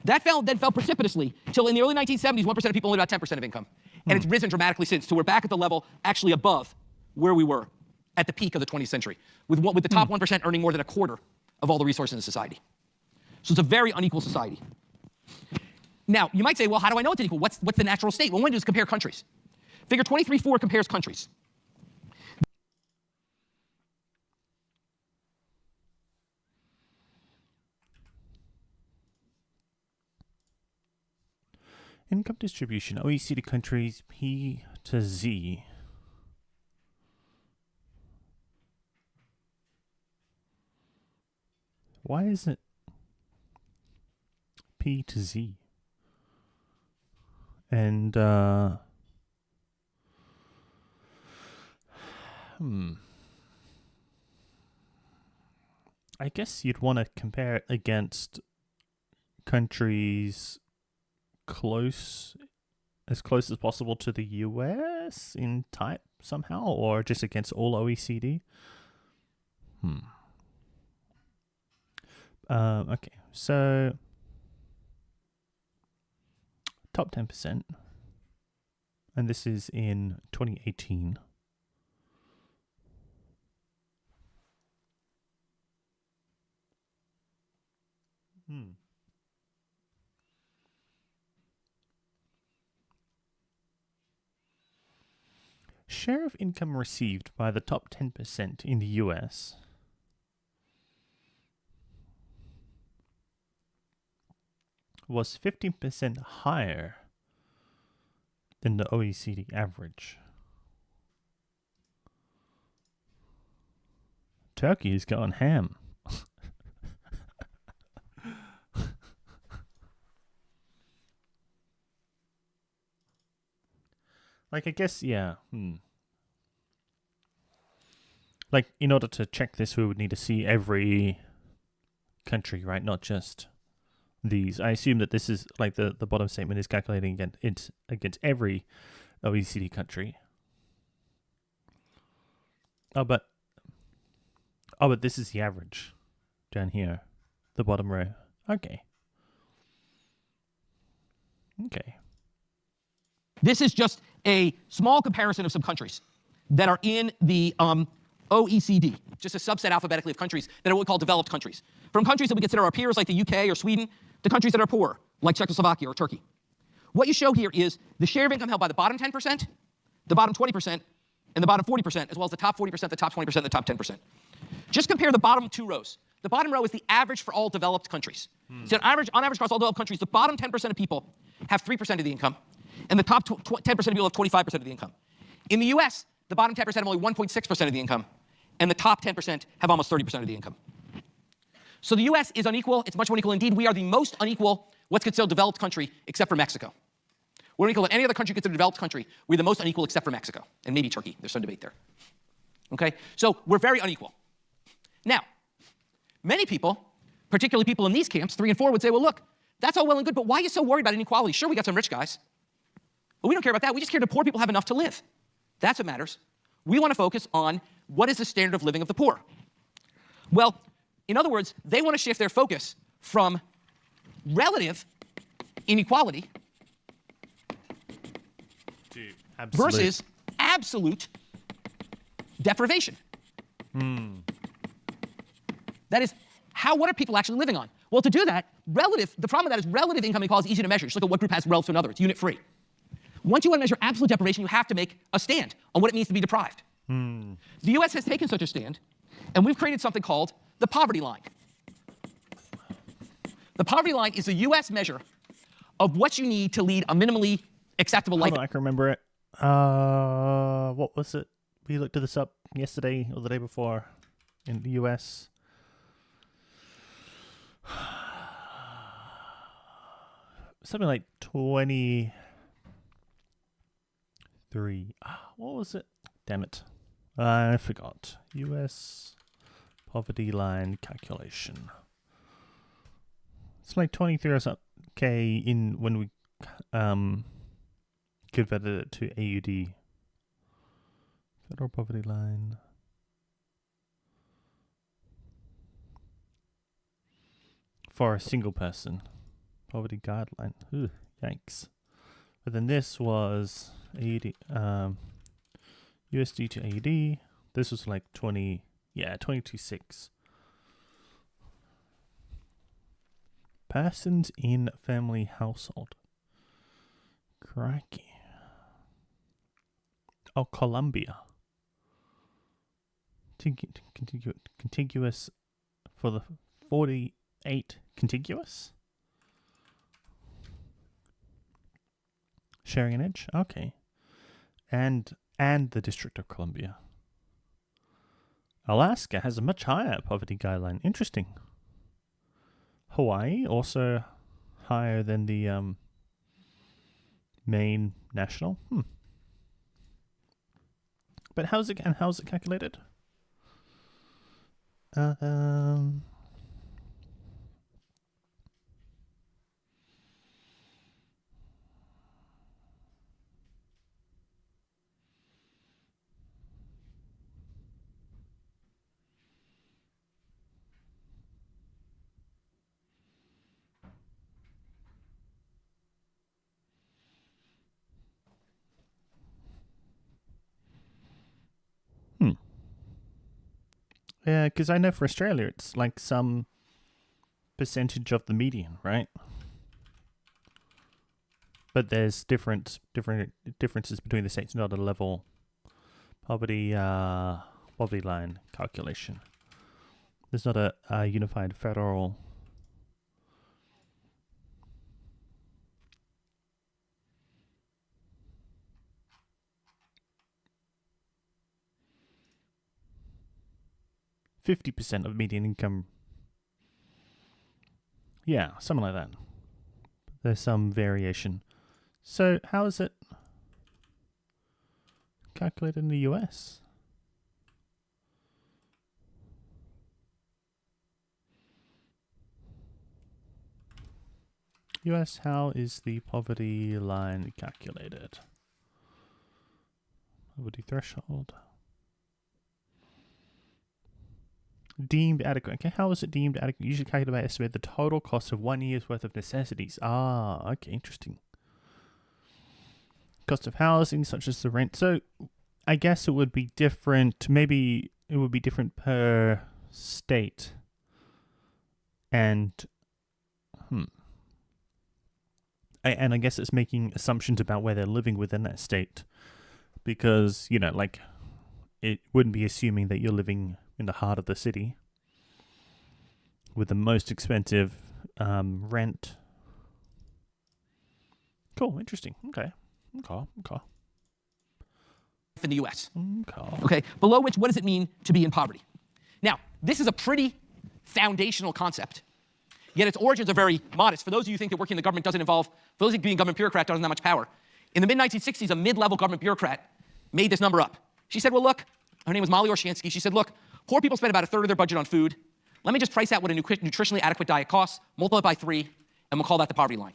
That then fell precipitously till in the early 1970s, 1% of people only got 10% of income. And it's risen dramatically since. So we're back at the level actually above where we were at the peak of the 20th century, with the top 1% earning more than a quarter of all the resources in society. So it's a very unequal society. Now, you might say, well, how do I know it's unequal? What's the natural state? Well, one is compare countries. Figure 23.4 compares countries. Income distribution, OECD countries, P to Z. Why is it P to Z? And, I guess you'd want to compare it against countries as close as possible to the US in type somehow, or just against all OECD. Okay, so top 10%, and this is in 2018. Share of income received by the top 10% in the US was 15% higher than the OECD average. Turkey is going ham. Like, I guess, yeah. Like, in order to check this, we would need to see every country, right? Not just these. I assume that this is, like, the bottom statement is calculating against every OECD country. But this is the average down here, the bottom row. Okay. This is just a small comparison of some countries that are in the OECD, just a subset alphabetically of countries that are what we call developed countries. From countries that we consider our peers like the UK or Sweden to countries that are poor like Czechoslovakia or Turkey. What you show here is the share of income held by the bottom 10%, the bottom 20%, and the bottom 40%, as well as the top 40%, the top 20%, and the top 10%. Just compare the bottom two rows. The bottom row is the average for all developed countries. So on average across all developed countries, the bottom 10% of people have 3% of the income, and the top 10% of people have 25% of the income. In the US, the bottom 10% have only 1.6% of the income, and the top 10% have almost 30% of the income. So the US is unequal. It's much more unequal. Indeed, we are the most unequal, what's considered a developed country, except for Mexico. We're unequal to any other country considered a developed country. We're the most unequal except for Mexico, and maybe Turkey. There's some debate there. Okay? So we're very unequal. Now, many people, particularly people in these camps, 3 and 4, would say, well, look, that's all well and good, but why are you so worried about inequality? Sure, we got some rich guys. But we don't care about that. We just care that poor people have enough to live. That's what matters. We want to focus on what is the standard of living of the poor. Well, in other words, they want to shift their focus from relative inequality to absolute. versus absolute deprivation. That is, what are people actually living on? Well, to do that, the problem with that is relative income inequality is easy to measure. Just look at what group has relative to another. It's unit free. Once you want to measure absolute deprivation, you have to make a stand on what it means to be deprived. The US has taken such a stand, and we've created something called the poverty line. The poverty line is the US measure of what you need to lead a minimally acceptable life. I can remember it. What was it? We looked this up yesterday or the day before in the US. Something like 23. What was it? Damn it. I forgot. US poverty line calculation. It's like 23 or something K in when we converted it to AUD. Federal poverty line. For a single person. Poverty guideline. Ooh, yikes. But then this was AUD, USD to AUD. This was like 22.6. Persons in family household. Crikey. Oh, Colombia. Contiguous for the 48 contiguous? Sharing an edge? Okay. And the District of Columbia. Alaska has a much higher poverty guideline. Interesting. Hawaii also higher than the main national. But how's it calculated? Yeah, because I know for Australia it's like some percentage of the median, right? But there's different differences between the states, not a level poverty line calculation. There's not a unified federal. %50 of median income. Yeah, something like that. There's some variation. So how is it calculated in the US? US, how is the poverty line calculated? Poverty threshold. Deemed adequate. Okay, how is it deemed adequate? Usually calculated by estimate the total cost of 1 year's worth of necessities. Okay, interesting. Cost of housing, such as the rent. So, I guess it would be different. Maybe it would be different per state. And, and I guess it's making assumptions about where they're living within that state. Because, like, it wouldn't be assuming that you're living in the heart of the city with the most expensive rent. Cool, interesting. Okay. In the US. Okay, below which, what does it mean to be in poverty? Now, this is a pretty foundational concept, yet its origins are very modest. For those of you who think that working in the government doesn't involve, for those of you being a government bureaucrat doesn't have much power, in the mid-1960s, a mid-level government bureaucrat made this number up. She said, well, look, her name was Molly Orshansky. She said, look, poor people spend about 1/3 of their budget on food. Let me just price out what a nutritionally adequate diet costs, multiply it by 3, and we'll call that the poverty line.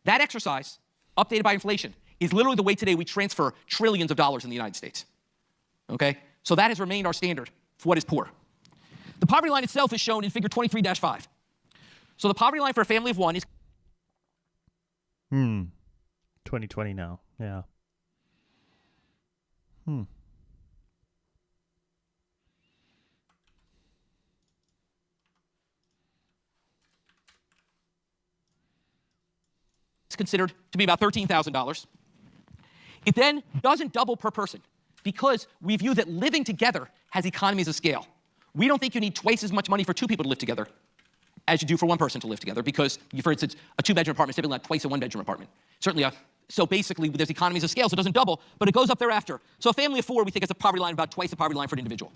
That exercise, updated by inflation, is literally the way today we transfer trillions of dollars in the United States. Okay? So that has remained our standard for what is poor. The poverty line itself is shown in figure 23-5. So the poverty line for a family of one is 2020 now. Yeah. It's considered to be about $13,000. It then doesn't double per person because we view that living together has economies of scale. We don't think you need twice as much money for two people to live together as you do for one person to live together because, for instance, a two-bedroom apartment is typically not twice a one-bedroom apartment. Certainly, so basically, there's economies of scale, so it doesn't double, but it goes up thereafter. So a family of four, we think is a poverty line about twice the poverty line for an individual.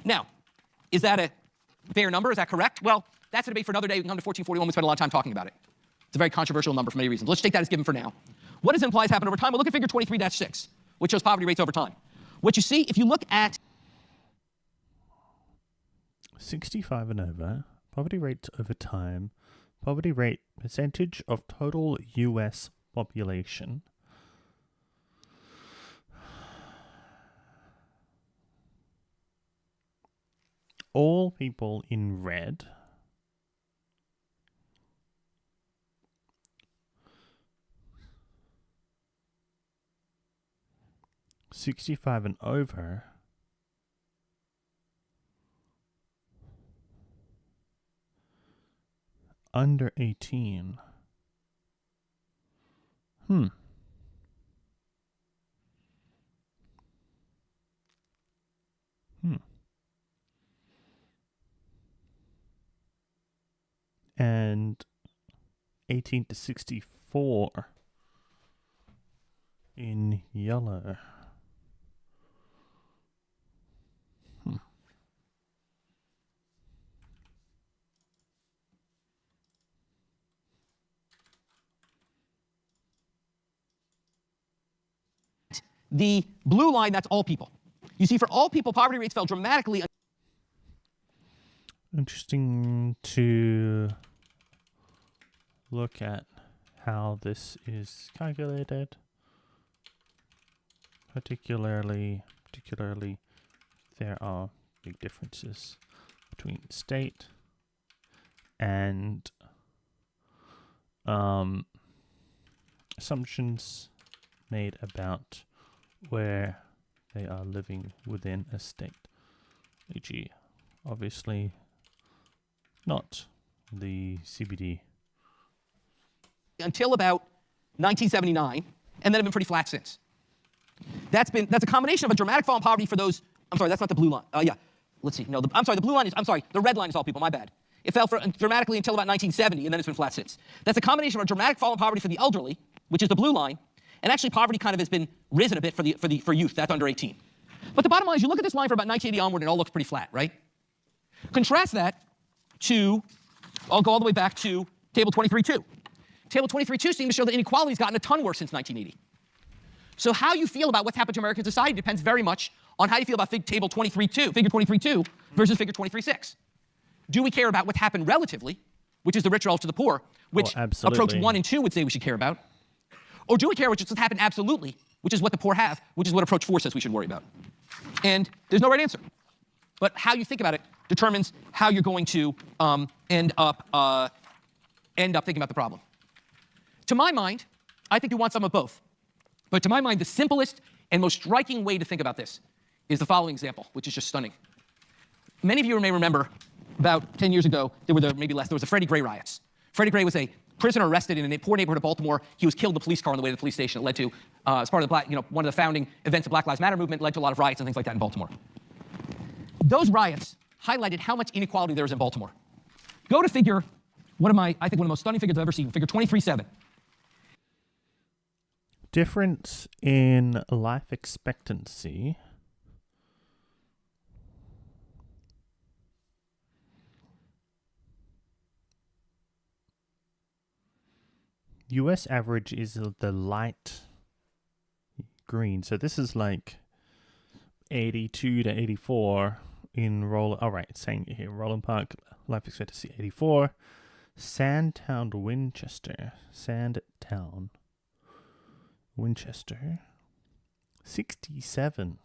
Now, is that a fair number? Is that correct? Well, that's a debate for another day. We can come to 1441. We spend a lot of time talking about it. It's a very controversial number for many reasons. Let's take that as given for now. What does it imply has happened over time? Well, look at figure 23-6, which shows poverty rates over time. What you see, if you look at 65 and over, poverty rates over time, poverty rate percentage of total US population. All people in red. $65 and over. Under 18. And 18 to 64 in yellow. the blue line, that's all people. You see, for all people, poverty rates fell dramatically. Interesting to look at how this is calculated. Particularly, there are big differences between state and assumptions made about where they are living within a state. E.g., obviously not the CBD. Until about 1979, and then have been pretty flat since. That's a combination of a dramatic fall in poverty for those. I'm sorry, that's not the blue line. Yeah, let's see. No, the blue line is. I'm sorry, the red line is all people. My bad. It fell dramatically until about 1970, and then it's been flat since. That's a combination of a dramatic fall in poverty for the elderly, which is the blue line, and actually poverty kind of has been risen a bit for youth. That's under 18. But the bottom line is, you look at this line for about 1980 onward, and it all looks pretty flat, right? Contrast that to, I'll go all the way back to table 23.2. Table 23.2 seems to show that inequality's gotten a ton worse since 1980. So how you feel about what's happened to American society depends very much on how you feel about table 23.2, figure 23.2 versus figure 23.6. Do we care about what's happened relatively, which is the rich relative to the poor, which approach 1 and 2 would say we should care about? Or do we care which is what's happened absolutely, which is what the poor have, which is what approach 4 says we should worry about? And there's no right answer. But how you think about it determines how you're going to end up thinking about the problem. To my mind, I think you want some of both. But to my mind, the simplest and most striking way to think about this is the following example, which is just stunning. Many of you may remember about 10 years ago, there was the Freddie Gray riots. Freddie Gray was a prisoner arrested in a poor neighborhood of Baltimore. He was killed in a police car on the way to the police station. It led to, as part of the one of the founding events of Black Lives Matter movement, led to a lot of riots and things like that in Baltimore. Those riots highlighted how much inequality there is in Baltimore. Go to figure, one of the most stunning figures I've ever seen, figure 23.7. Difference in life expectancy. US average is the light green. So this is like 82 to 84 in Roland. All right, it's saying here Roland Park life expectancy 84. Sandtown, Winchester, Sandtown. Winchester. 67.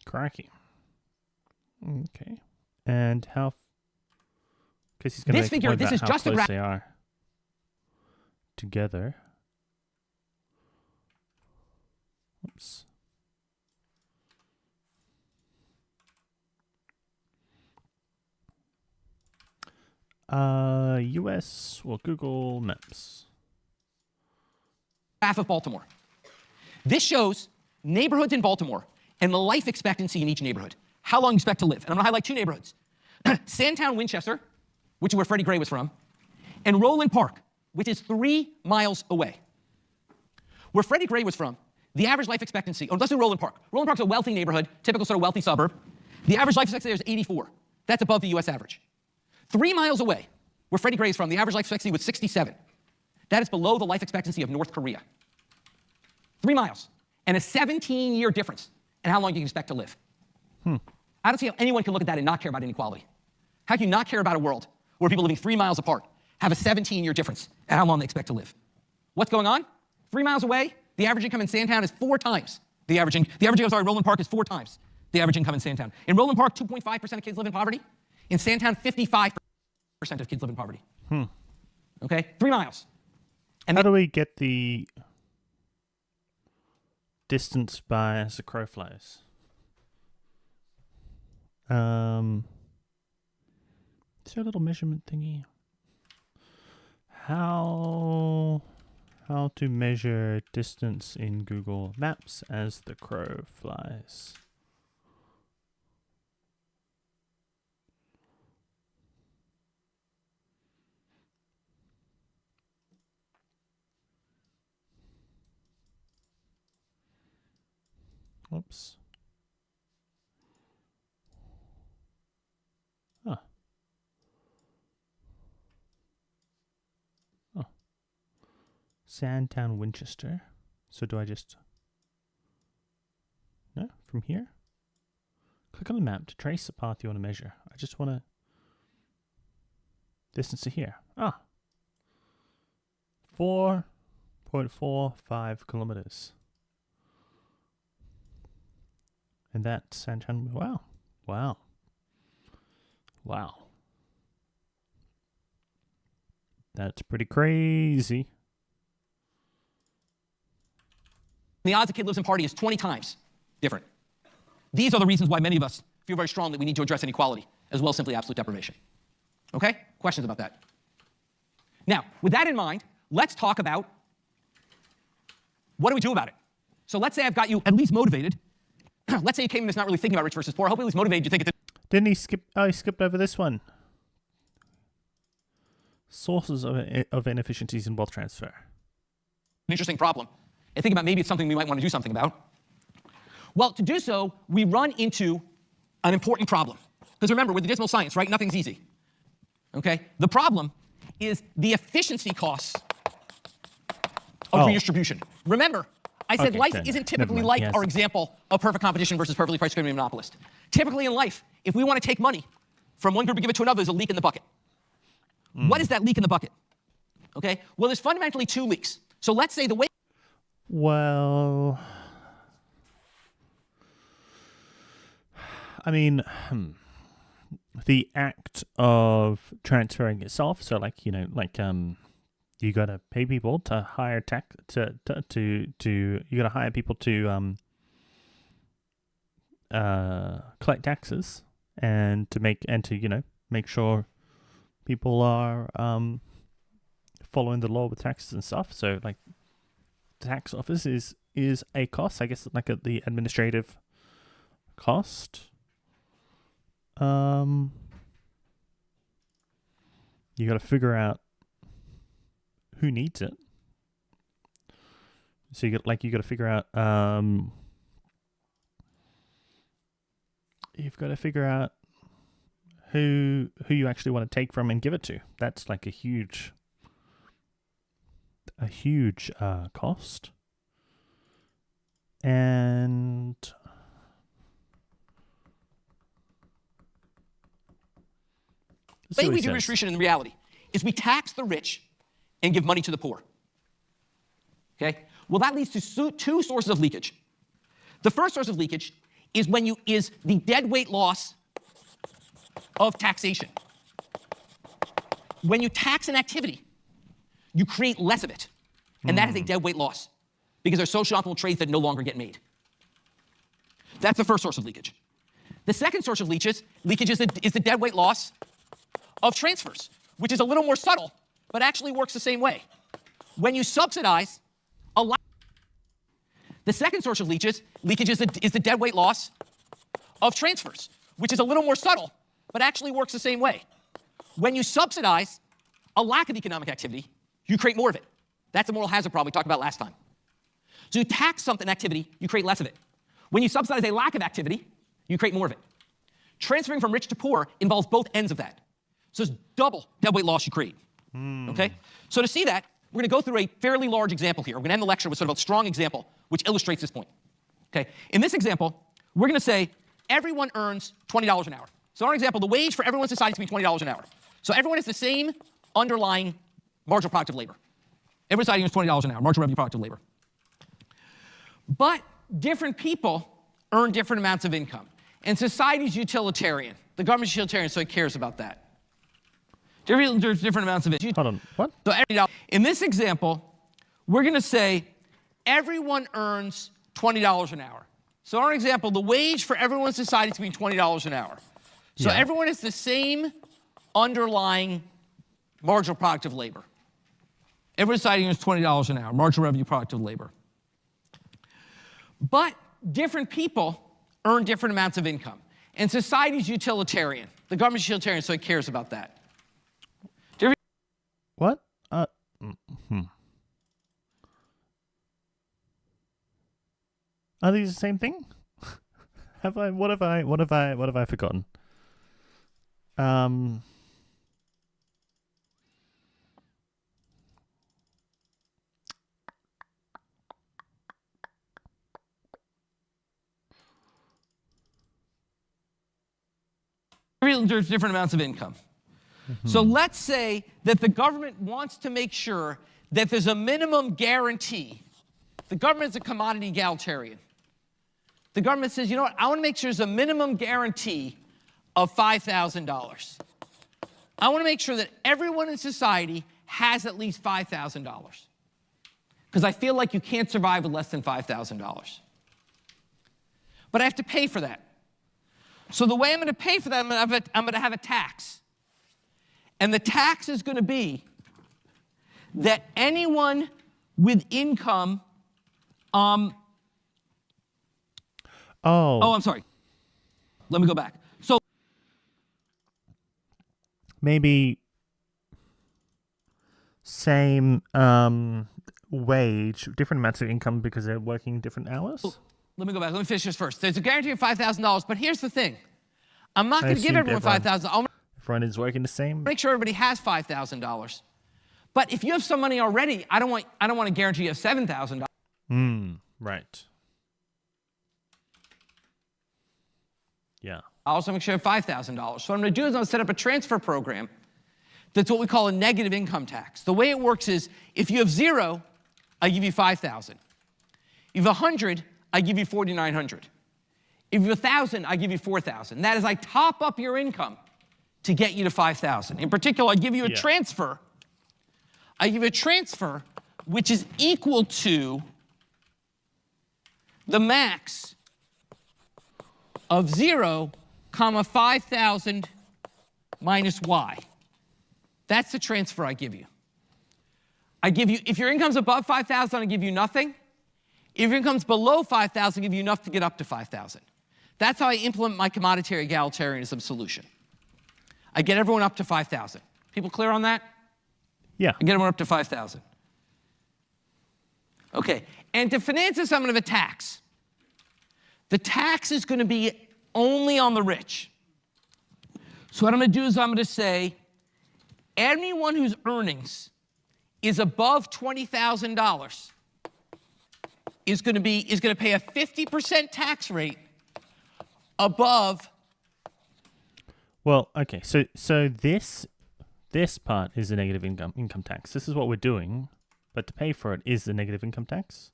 Crikey. Okay. And how? Because he's going to This figure, this is how just a close they are together. Oops. US, well, Google Maps. Half of Baltimore. This shows neighborhoods in Baltimore and the life expectancy in each neighborhood. How long you expect to live. And I'm gonna highlight two neighborhoods. Sandtown, Winchester, which is where Freddie Gray was from, and Roland Park, which is 3 miles away. Where Freddie Gray was from, the average life expectancy, let's do Roland Park. Roland Park's a wealthy neighborhood, typical sort of wealthy suburb. The average life expectancy there is 84. That's above the US average. 3 miles away, where Freddie Gray is from, the average life expectancy was 67. That is below the life expectancy of North Korea. 3 miles, and a 17-year difference in how long you can expect to live. I don't see how anyone can look at that and not care about inequality. How can you not care about a world where people living 3 miles apart have a 17-year difference in how long they expect to live? What's going on? 3 miles away, the average income in Sandtown is 4 times the average Roland Park is 4 times the average income in Sandtown. In Roland Park, 2.5% of kids live in poverty. In Sandtown, 55% of kids live in poverty. Okay, 3 miles. And how do we get the distance by as the crow flies? Is there a little measurement thingy? How to measure distance in Google Maps as the crow flies? Oops. Huh. Oh. Sandtown, Winchester. So do I just... No? From here? Click on the map to trace the path you want to measure. I just want to... Distance to here. 4.45 kilometers. And that's Sandtown. Wow. That's pretty crazy. The odds a kid lives in poverty is 20 times different. These are the reasons why many of us feel very strongly we need to address inequality, as well as simply absolute deprivation. Okay? Questions about that? Now, with that in mind, let's talk about what do we do about it? So let's say I've got you at least motivated. Let's say you came in this not really thinking about rich versus poor. Hopefully, at least motivated you think it's Didn't he skip? Oh, he skipped over this one. Sources of inefficiencies in wealth transfer. an interesting problem and think about maybe it's something we might want to do something about. Well, to do so, we run into an important problem. Because remember, with the dismal science, right, nothing's easy. Okay? The problem is the efficiency costs of redistribution. Remember, I said life isn't typically like our example of perfect competition versus perfectly price discriminating monopolist. Typically in life, if we want to take money from one group and give it to another, there's a leak in the bucket. What is that leak in the bucket? Okay? Well, there's fundamentally two leaks. So let's say the way... Well, I mean, the act of transferring itself. So, like, you know, like, you gotta pay people to hire you gotta hire people to collect taxes and to you know, make sure people are following the law with taxes and stuff. So, like, the tax office is a cost, I guess, like the administrative cost. You got to figure out who needs it. So you got to figure out you've got to figure out who you actually want to take from and give it to. That's like a huge a huge cost. And The way we do redistribution in reality is we tax the rich and give money to the poor. Okay? Well, that leads to two sources of leakage. The first source of leakage is the deadweight loss of taxation. When you tax an activity, you create less of it. And that is a deadweight loss because there's socio-optimal trades that no longer get made. That's the first source of leakage. The second source of leakage is the deadweight loss of transfers, which is a little more subtle, but actually works the same way. When you subsidize a lot, the second source of leakage is the deadweight loss of transfers, which is a little more subtle, but actually works the same way. When you subsidize a lack of economic activity, you create more of it. That's the moral hazard problem we talked about last time. So you tax something activity, you create less of it. When you subsidize a lack of activity, you create more of it. Transferring from rich to poor involves both ends of that. So it's double deadweight loss you create. Okay? So to see that, we're going to go through a fairly large example here. We're going to end the lecture with sort of a strong example which illustrates this point. Okay? In this example, we're going to say everyone earns $20 an hour. So in our example, the wage for everyone in society is going to be $20 an hour. So everyone has the same underlying marginal product of labor. Every society earns $20 an hour, marginal revenue product of labor. But different people earn different amounts of income. And society's utilitarian. The government's utilitarian, so it cares about that. There's different amounts of it. Hold on, what? So in this example, we're going to say everyone earns $20 an hour. So in our example, the wage for everyone in society is going to be $20 an hour. So everyone has the same underlying marginal product of labor. Every society earns $20 an hour, marginal revenue product of labor. But different people earn different amounts of income. And society's utilitarian. The government's utilitarian, so it cares about that. What? Are these the same thing? What have I forgotten? There's different amounts of income. So let's say that the government wants to make sure that there's a minimum guarantee. The government's a commodity egalitarian. The government says, you know what, I want to make sure there's a minimum guarantee of $5,000. I want to make sure that everyone in society has at least $5,000. Because I feel like you can't survive with less than $5,000. But I have to pay for that. So the way I'm going to pay for that, I'm going to have a tax. And the tax is going to be that anyone with income, I'm sorry. Let me go back. So maybe same wage, different amounts of income because they're working different hours? Let me go back. Let me finish this first. There's a guarantee of $5,000, but here's the thing. I'm not going to give everyone $5,000. Everyone is working the same. Make sure everybody has $5,000. But if you have some money already, I don't want to guarantee you have $7,000. Right. Yeah. I also make sure you have $5,000. So what I'm going to do is I'm going to set up a transfer program that's what we call a negative income tax. The way it works is if you have 0, I give you $5,000. If you have 100, I give you $4,900. If you have 1,000, I give you $4,000. That is, I top up your income to get you to $5,000. In particular, I give you a transfer. I give you a transfer which is equal to the max of 0, 5,000 minus y. That's the transfer I give you. I give you, if your income's above 5,000, I give you nothing. If your income's below 5,000, I give you enough to get up to 5,000. That's how I implement my commoditary egalitarianism solution. I get everyone up to 5,000. People clear on that? Yeah. I get everyone up to 5,000. Okay, and to finance this, I'm going to have a tax. The tax is going to be only on the rich. So what I'm going to do is I'm going to say anyone whose earnings is above $20,000 is going to pay a 50% tax rate above. Well, okay, so this part is a negative income tax. This is what we're doing, but to pay for it is the negative income tax.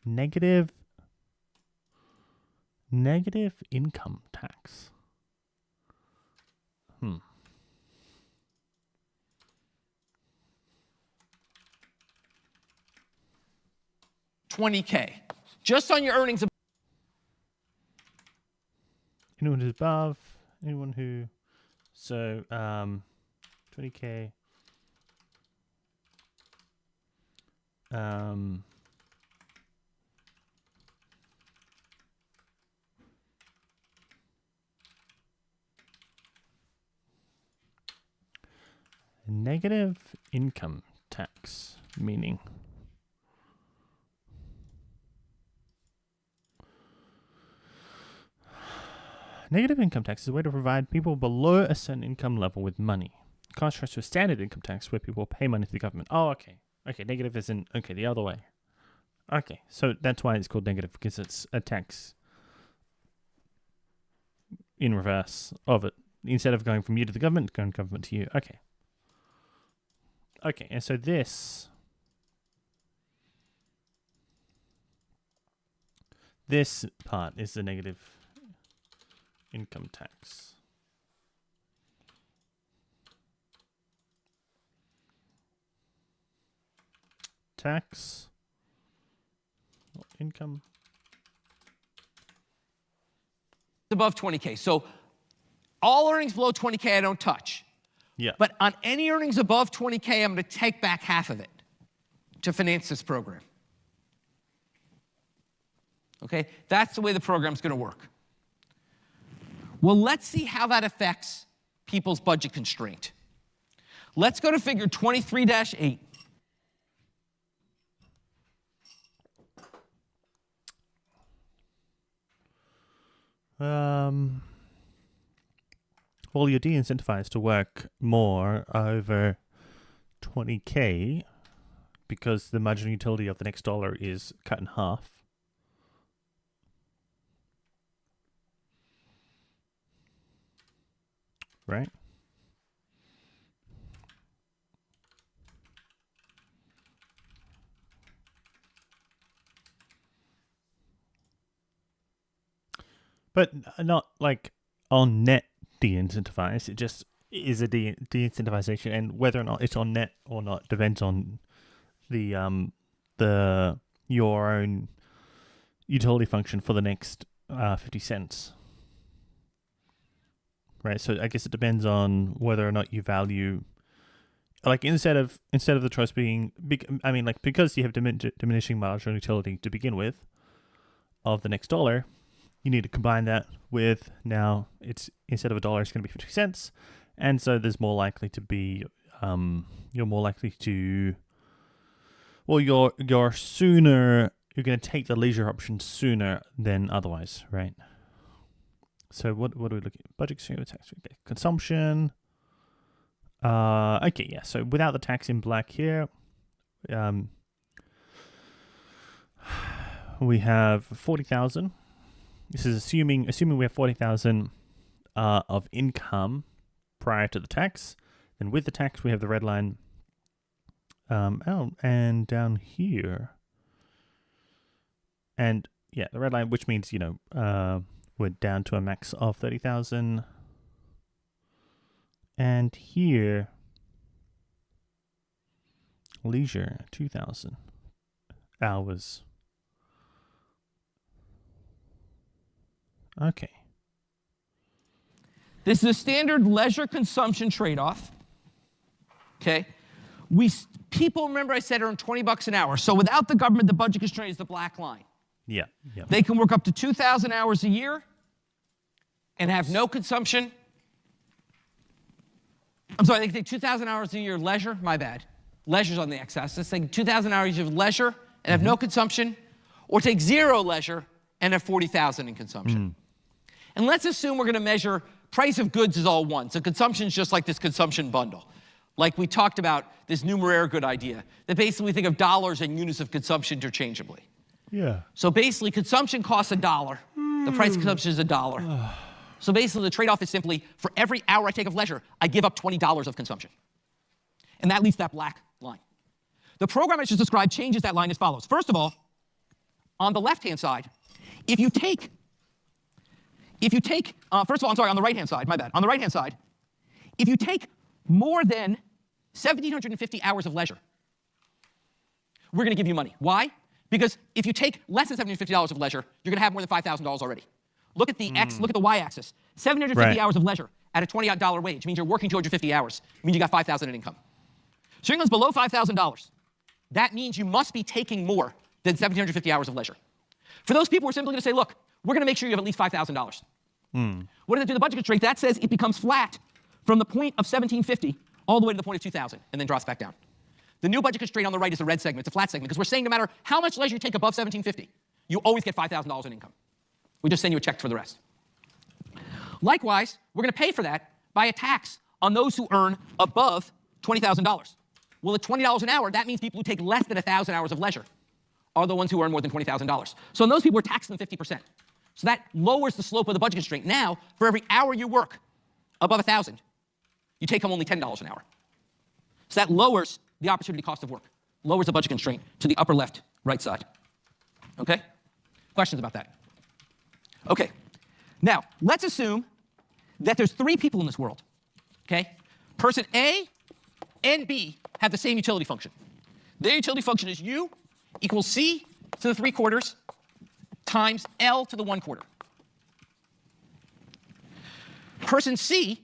Negative income tax. 20K, just on your earnings. Anyone who's above, anyone who, so 20K. Negative income tax, meaning negative income tax is a way to provide people below a certain income level with money. In contrast to a standard income tax where people pay money to the government. Oh, okay. Okay, negative isn't, okay, the other way. Okay, so that's why it's called negative, because it's a tax in reverse of it. Instead of going from you to the government, it's going government to you. Okay. Okay, and so this part is the negative income tax. Tax, income. Above 20K. So all earnings below 20K I don't touch. Yeah. But on any earnings above 20K, I'm going to take back half of it to finance this program. Okay? That's the way the program's going to work. Well, let's see how that affects people's budget constraint. Let's go to figure 23-8. Well, you're de-incentivized to work more over 20K because the marginal utility of the next dollar is cut in half. Right? But not like on net de-incentivized. It just is a de-incentivization, and whether or not it's on net or not depends on the your own utility function for the next 50 cents. Right, so I guess it depends on whether or not you value, like instead of the choice being big. I mean, like because you have diminishing marginal utility to begin with of the next dollar, you need to combine that with now it's instead of $1, it's going to be 50 cents, and so there's more likely to be you're more likely to, well, you're sooner you're going to take the leisure option sooner than otherwise, right? So what are we looking at? Budget constraint, tax rate, consumption. Okay, yeah. So without the tax in black here, we have 40,000. This is assuming we have 40,000 of income prior to the tax. Then with the tax, we have the red line. And down here, and yeah, the red line, which means we're down to a max of 30,000. And here, leisure, 2,000 hours. Okay. This is a standard leisure consumption trade-off. Okay? People, remember I said, earn $20 an hour. So without the government, the budget constraint is the black line. Yeah. They can work up to 2,000 hours a year and have no consumption. I'm sorry, they can take 2,000 hours a year leisure. My bad. Leisure's on the x-axis. They take 2,000 hours of leisure and have no consumption, or take 0 leisure and have 40,000 in consumption. And let's assume we're going to measure price of goods is all one. So consumption is just like this consumption bundle. Like we talked about this numeraire good idea, that basically think of dollars and units of consumption interchangeably. Yeah. So basically, consumption costs $1. The price of consumption is $1. So basically, the trade-off is simply, for every hour I take of leisure, I give up $20 of consumption. And that leads to that black line. The program I just described changes that line as follows. First of all, on the left-hand side, if you take, first of all, I'm sorry, on the right-hand side, my bad. On the right-hand side, if you take more than 1,750 hours of leisure, we're going to give you money. Why? Because if you take less than $750 of leisure, you're going to have more than $5,000 already. Look at the look at the y-axis. 750 hours of leisure at a $20 wage means you're working 250 hours. It means you got $5,000 in income. So your income's below $5,000. That means you must be taking more than 1,750 hours of leisure. For those people, we're simply going to say, look, we're going to make sure you have at least $5,000. What does it do to the budget constraint? That says it becomes flat from the point of 1,750 all the way to the point of 2,000 and then drops back down. The new budget constraint on the right is the red segment. It's a flat segment because we're saying no matter how much leisure you take above 1,750, you always get $5,000 in income. We just send you a check for the rest. Likewise, we're going to pay for that by a tax on those who earn above $20,000. Well, at $20 an hour, that means people who take less than 1,000 hours of leisure are the ones who earn more than $20,000. So in those people, we're taxing them 50%. So that lowers the slope of the budget constraint. Now, for every hour you work above 1,000, you take home only $10 an hour. So that lowers the opportunity cost of work, lowers the budget constraint to the upper left, right side. Okay? Questions about that? Okay. Now, let's assume that there's 3 people in this world. Okay? Person A and B have the same utility function. Their utility function is U equals C to the 3/4 times L to the 1/4. Person C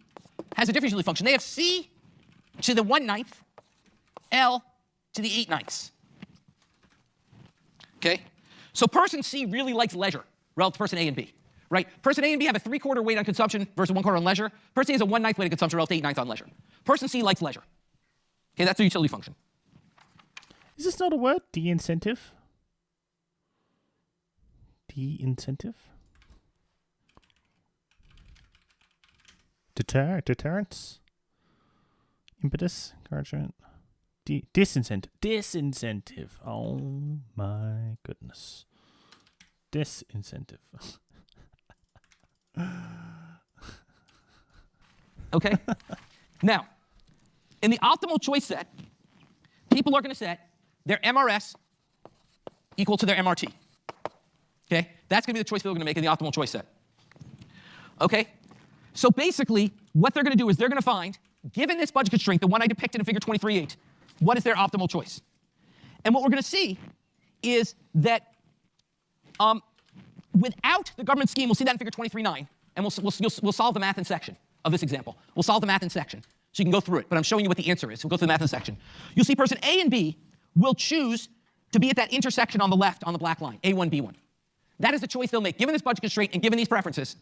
has a different utility function. They have C to the 1/9, L to the 8/9. Okay? So person C really likes leisure relative to person A and B. Right? Person A and B have a 3/4 weight on consumption versus 1/4 on leisure. Person A has a 1/9 weight on consumption relative to 8/9 on leisure. Person C likes leisure. Okay, that's their utility function. Is this not a word? De-incentive? De-incentive? Deterrence? Impetus? Encouragement? Disincentive. Disincentive. Oh my goodness. Disincentive. Okay? Now, in the optimal choice set, people are going to set their MRS equal to their MRT. Okay? That's going to be the choice people are going to make in the optimal choice set. Okay? So basically, what they're going to do is they're going to find, given this budget constraint, the one I depicted in figure 23.8, what is their optimal choice? And what we're going to see is that without the government scheme, we'll see that in figure 23.9, and we'll solve the math in section of this example. We'll solve the math in section, so you can go through it, but I'm showing you what the answer is. We'll go through the math in section. You'll see person A and B will choose to be at that intersection on the left on the black line, A1, B1. That is the choice they'll make. Given this budget constraint and given these preferences,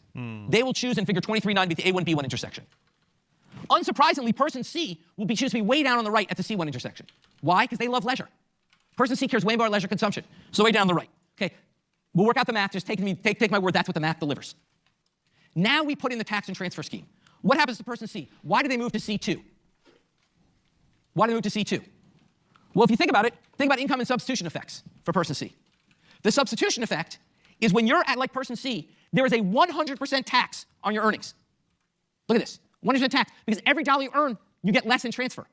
they will choose in figure 23.9 to be the A1, B1 intersection. Unsurprisingly, person C will choose to be way down on the right at the C1 intersection. Why? Because they love leisure. Person C cares way more about leisure consumption, so way down on the right. Okay, we'll work out the math. Just take my word, that's what the math delivers. Now we put in the tax and transfer scheme. What happens to person C? Why do they move to C2? Why do they move to C2? Well, if you think about it, think about income and substitution effects for person C. The substitution effect is when you're at like person C, there is a 100% tax on your earnings. Look at this, 100% tax, because every dollar you earn, you get less in transfer.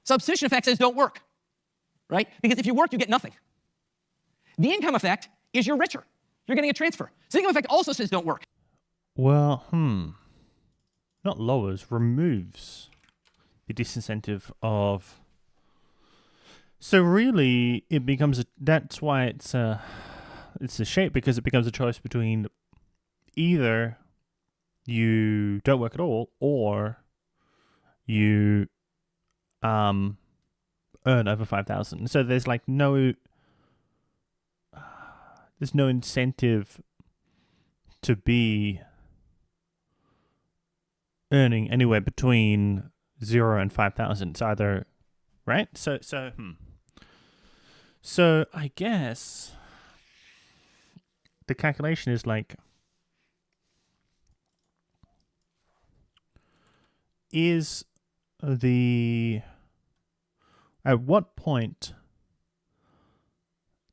Substitution effect says don't work, right? Because if you work, you get nothing. The income effect is you're richer. You're getting a transfer. So the income effect also says don't work. Well, not lowers, removes the disincentive of. So really, it becomes that's why it's a shape, because it becomes a choice between either you don't work at all or you earn over 5,000. So there's like no incentive to be earning anywhere between 0 and 5,000. It's either right. So I guess the calculation is like, is at what point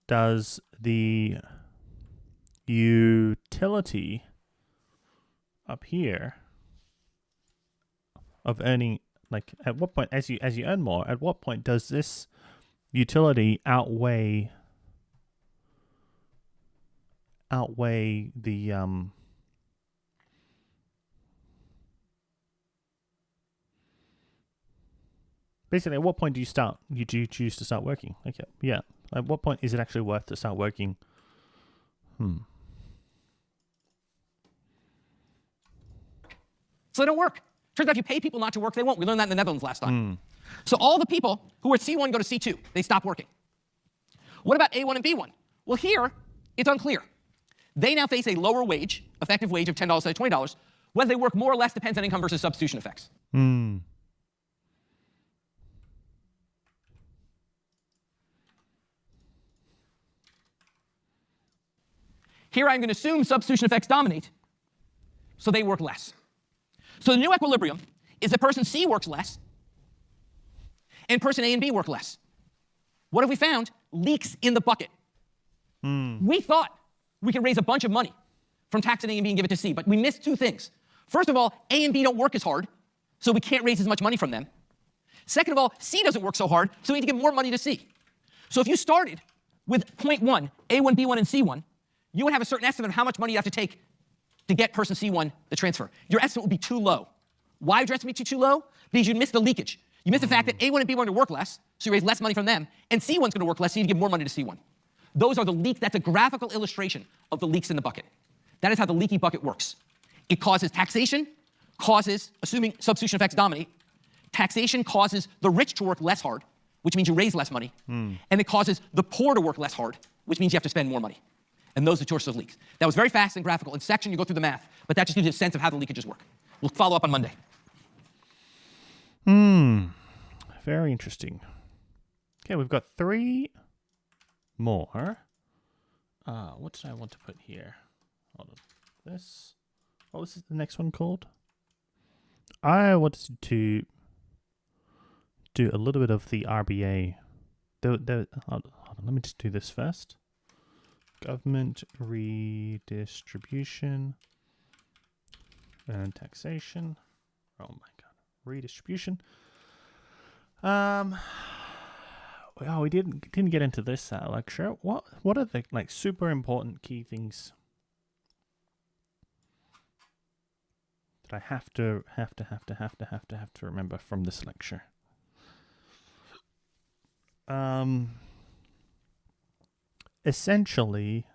does the utility up here of earning, like at what point as you earn more, at what point does this utility outweigh the basically, at what point do you choose to start working? Okay, yeah. At what point is it actually worth to start working? So they don't work. Turns out if you pay people not to work, they won't. We learned that in the Netherlands last time. So all the people who are at C1 go to C2. They stop working. What about A1 and B1? Well, here, it's unclear. They now face a lower wage, effective wage of $10 instead of $20. Whether they work more or less depends on income versus substitution effects. Here I'm going to assume substitution effects dominate, so they work less. So the new equilibrium is that person C works less, and person A and B work less. What have we found? Leaks in the bucket. We thought we could raise a bunch of money from taxing A and B and give it to C, but we missed two things. First of all, A and B don't work as hard, so we can't raise as much money from them. Second of all, C doesn't work so hard, so we need to give more money to C. So if you started with 0.1, A1, B1, and C1, you would have a certain estimate of how much money you have to take to get person C1 the transfer. Your estimate would be too low. Why would your estimate be too low? Because you missed the leakage. You missed the fact that A1 and B1 are going to work less, so you raise less money from them, and C1's going to work less, so you need to give more money to C1. Those are the leaks. That's a graphical illustration of the leaks in the bucket. That is how the leaky bucket works. It causes taxation, assuming substitution effects dominate, taxation causes the rich to work less hard, which means you raise less money, and it causes the poor to work less hard, which means you have to spend more money. And those are the sources of leaks. That was very fast and graphical. In section, you go through the math, but that just gives you a sense of how the leakages work. We'll follow up on Monday. Very interesting. Okay, we've got 3 more. What did I want to put here? Hold on. This. What was the next one called? I wanted to do a little bit of the RBA. Hold on, let me just do this first. Government redistribution and taxation. Oh my god, redistribution. Oh, we didn't get into this lecture. What are the like super important key things that I have to remember from this lecture? Essentially,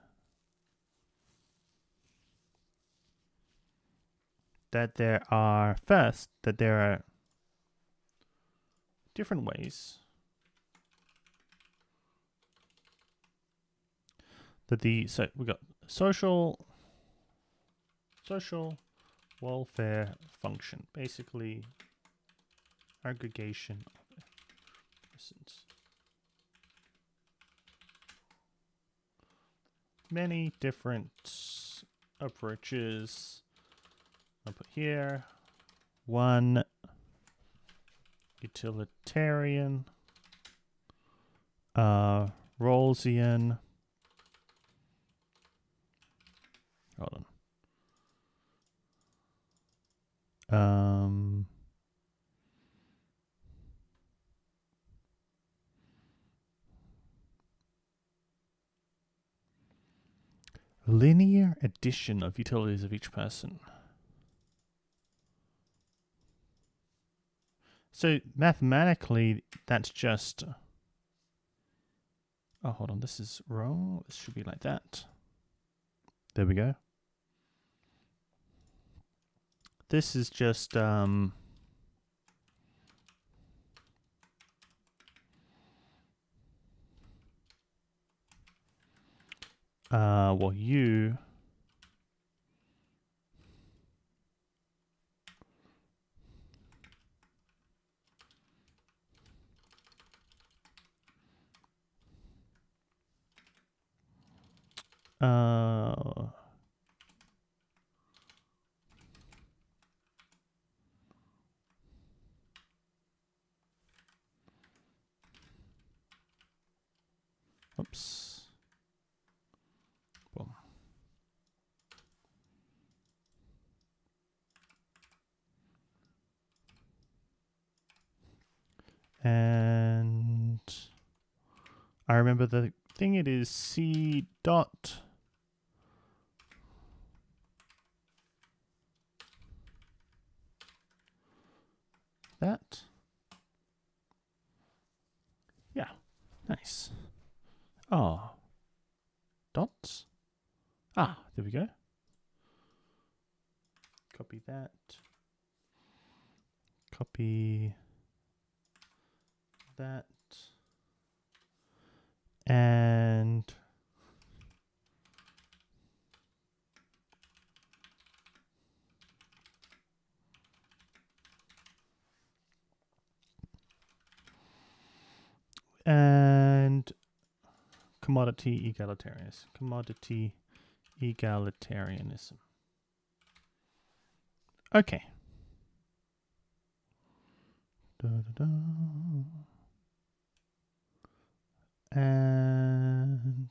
that there are different ways that so we got social welfare function, basically aggregation of persons. Many different approaches. I'll put here 1 utilitarian, Rawlsian. Hold on. Linear addition of utilities of each person. So mathematically, that's just... Oh, hold on. This is wrong. This should be like that. There we go. This is just... well, you... And I remember the thing, it is C dot that. Yeah, nice. Oh, dots. Ah, there we go. Copy that. Copy that. And commodity egalitarianism. Commodity egalitarianism. Okay. Da, da, da. And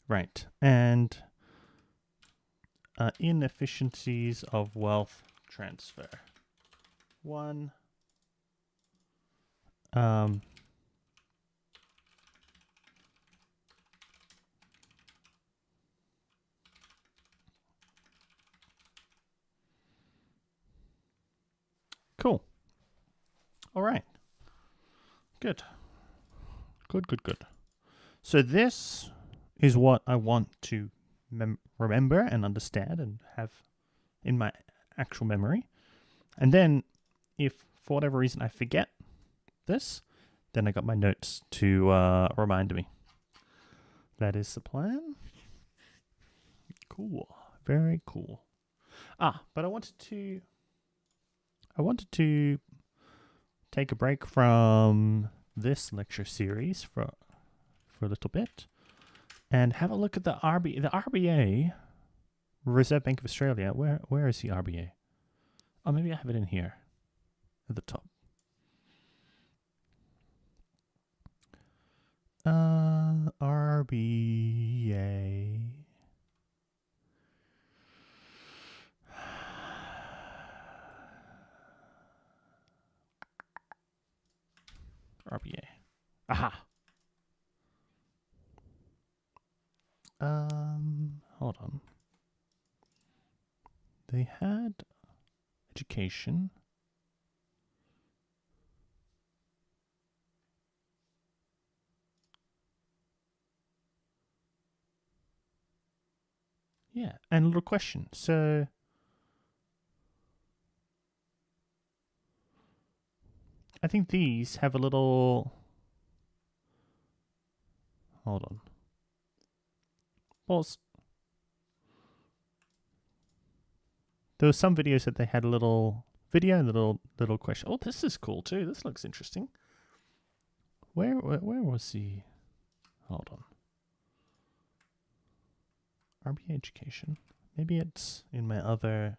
right. And inefficiencies of wealth transfer. One. Cool. All right. Good. Good. So this is what I want to remember and understand and have in my actual memory. And then if for whatever reason I forget this, then I got my notes to remind me. That is the plan. Cool. Very cool. But I wanted to take a break from this lecture series for a little bit and have a look at the RBA, Reserve Bank of Australia. Where is the RBA? Oh, maybe I have it in here at the top. RBA. RBA. Aha. Hold on. They had education. Yeah, and a little question. So I think these have a little. Hold on. Pause. There were some videos that they had a little video and a little question. Oh, this is cool too. This looks interesting. Where was he? Hold on. RBA education. Maybe it's in my other.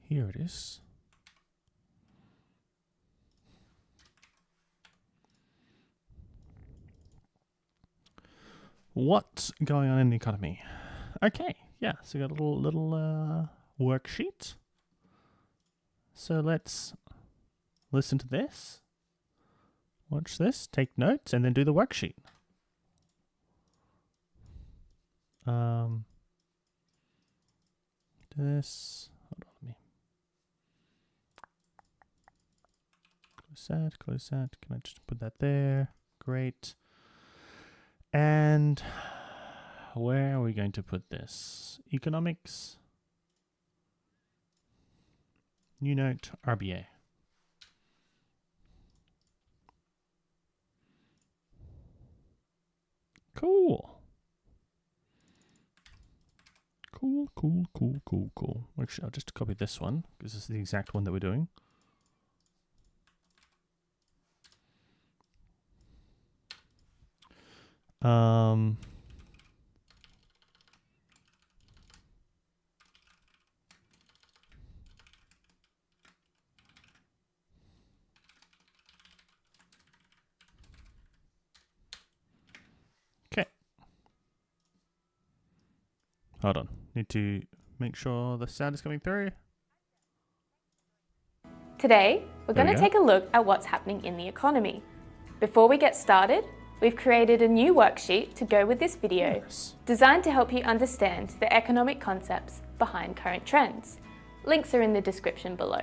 Here it is. What's going on in the economy? Okay, yeah, so we got a little worksheet. So let's listen to this, watch this, take notes, and then do the worksheet. This, hold on, let me close that. Can I just put that there? Great. And where are we going to put this? Economics. New note, RBA. Cool. Cool. Actually, I'll just copy this one because this is the exact one that we're doing. Um, okay. Hold on. Need to make sure the sound is coming through. Today, we're There going we to go. take a look at what's happening in the economy. Before we get started, we've created a new worksheet to go with this video, Yes. designed to help you understand the economic concepts behind current trends. Links are in the description below.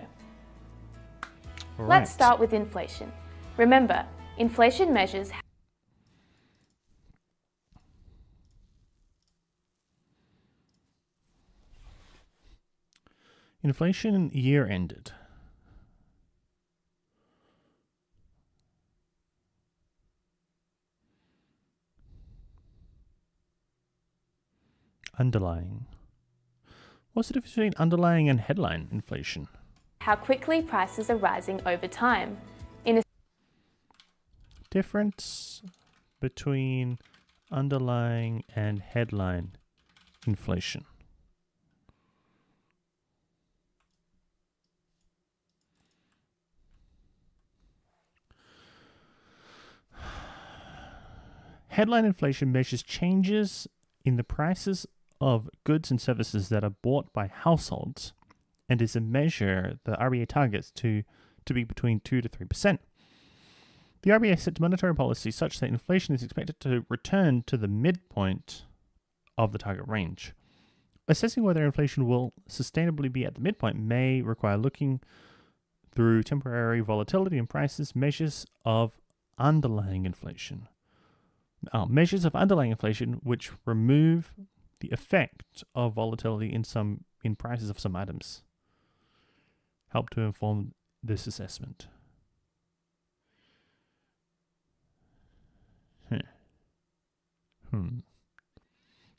All Let's right. start with inflation. Remember, inflation measures Inflation year ended. Underlying. What's the difference between underlying and headline inflation? how quickly prices are rising over time. Difference between underlying and headline inflation. Headline inflation measures changes in the prices of goods and services that are bought by households and is a measure the RBA targets to be between 2 to 3%. The RBA sets monetary policy such that inflation is expected to return to the midpoint of the target range. Assessing whether inflation will sustainably be at the midpoint may require looking through temporary volatility in prices, measures of underlying inflation. Measures of underlying inflation which remove the effect of volatility in prices of some items help to inform this assessment.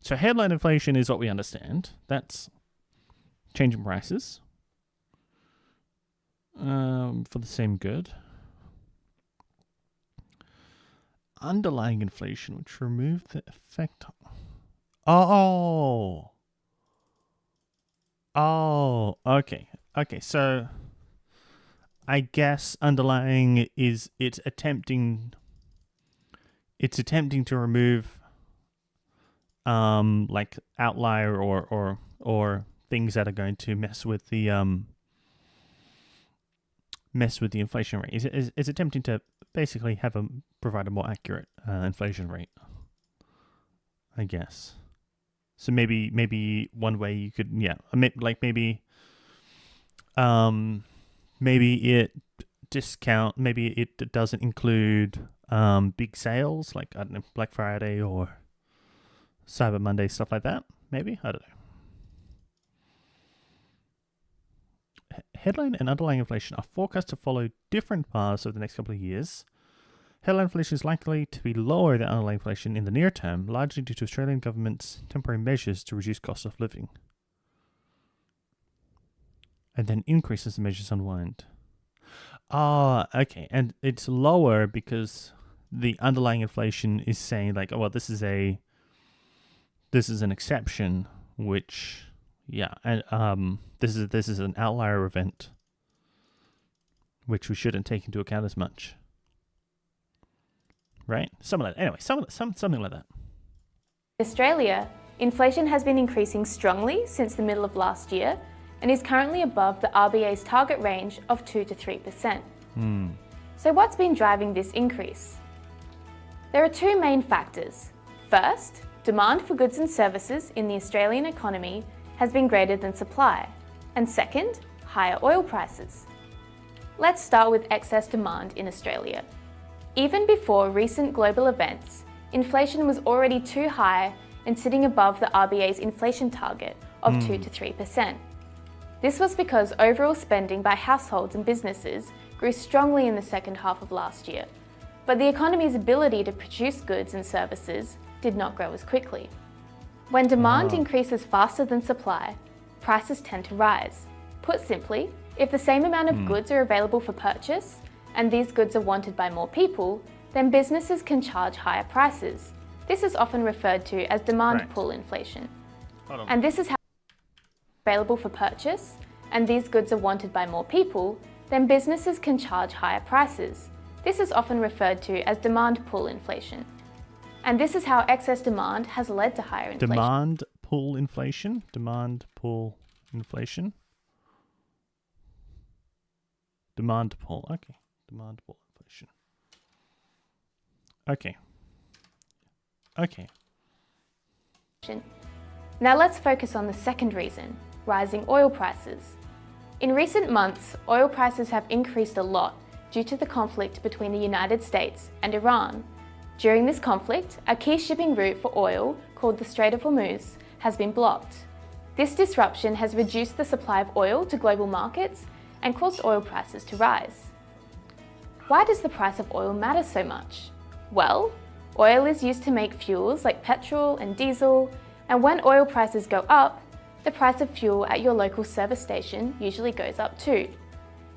So headline inflation is what we understand. That's change in prices for the same good. Underlying inflation, which remove the effect. Oh, okay. So I guess underlying is it's attempting to remove like outlier or things that are going to mess with the inflation rate. Is attempting to basically provide a more accurate inflation rate, I guess. So maybe one way you could maybe it doesn't include big sales like, I don't know, Black Friday or Cyber Monday, stuff like that. Maybe, I don't know. Headline and underlying inflation are forecast to follow different paths over the next couple of years. Headline inflation is likely to be lower than underlying inflation in the near term, largely due to Australian government's temporary measures to reduce cost of living. And then increases the measures unwind. Okay. And it's lower because the underlying inflation is saying like, oh, well, this is an exception, which, yeah, and this is an outlier event, which we shouldn't take into account as much, right? Something like that. Anyway, something like that. In Australia, inflation has been increasing strongly since the middle of last year and is currently above the RBA's target range of 2 to 3%. So what's been driving this increase? There are two main factors. First, demand for goods and services in the Australian economy has been greater than supply. And second, higher oil prices. Let's start with excess demand in Australia. Even before recent global events, inflation was already too high and sitting above the RBA's inflation target of 2 to 3%. This was because overall spending by households and businesses grew strongly in the second half of last year, but the economy's ability to produce goods and services did not grow as quickly. When demand increases faster than supply, prices tend to rise. Put simply, if the same amount of goods are available for purchase, and these goods are wanted by more people, then businesses can charge higher prices. This is often referred to as demand Right. pull inflation. Hold on. And this is how available for purchase, and these goods are wanted by more people, then businesses can charge higher prices. This is often referred to as demand pull inflation. And this is how excess demand has led to higher inflation. Demand pull inflation. Demand pull inflation. Demand pull. Okay. Demand pull inflation. Okay. Okay. Now let's focus on the second reason, rising oil prices. In recent months, oil prices have increased a lot due to the conflict between the United States and Iran. During this conflict, a key shipping route for oil, called the Strait of Hormuz, has been blocked. This disruption has reduced the supply of oil to global markets and caused oil prices to rise. Why does the price of oil matter so much? Well, oil is used to make fuels like petrol and diesel, and when oil prices go up, the price of fuel at your local service station usually goes up too.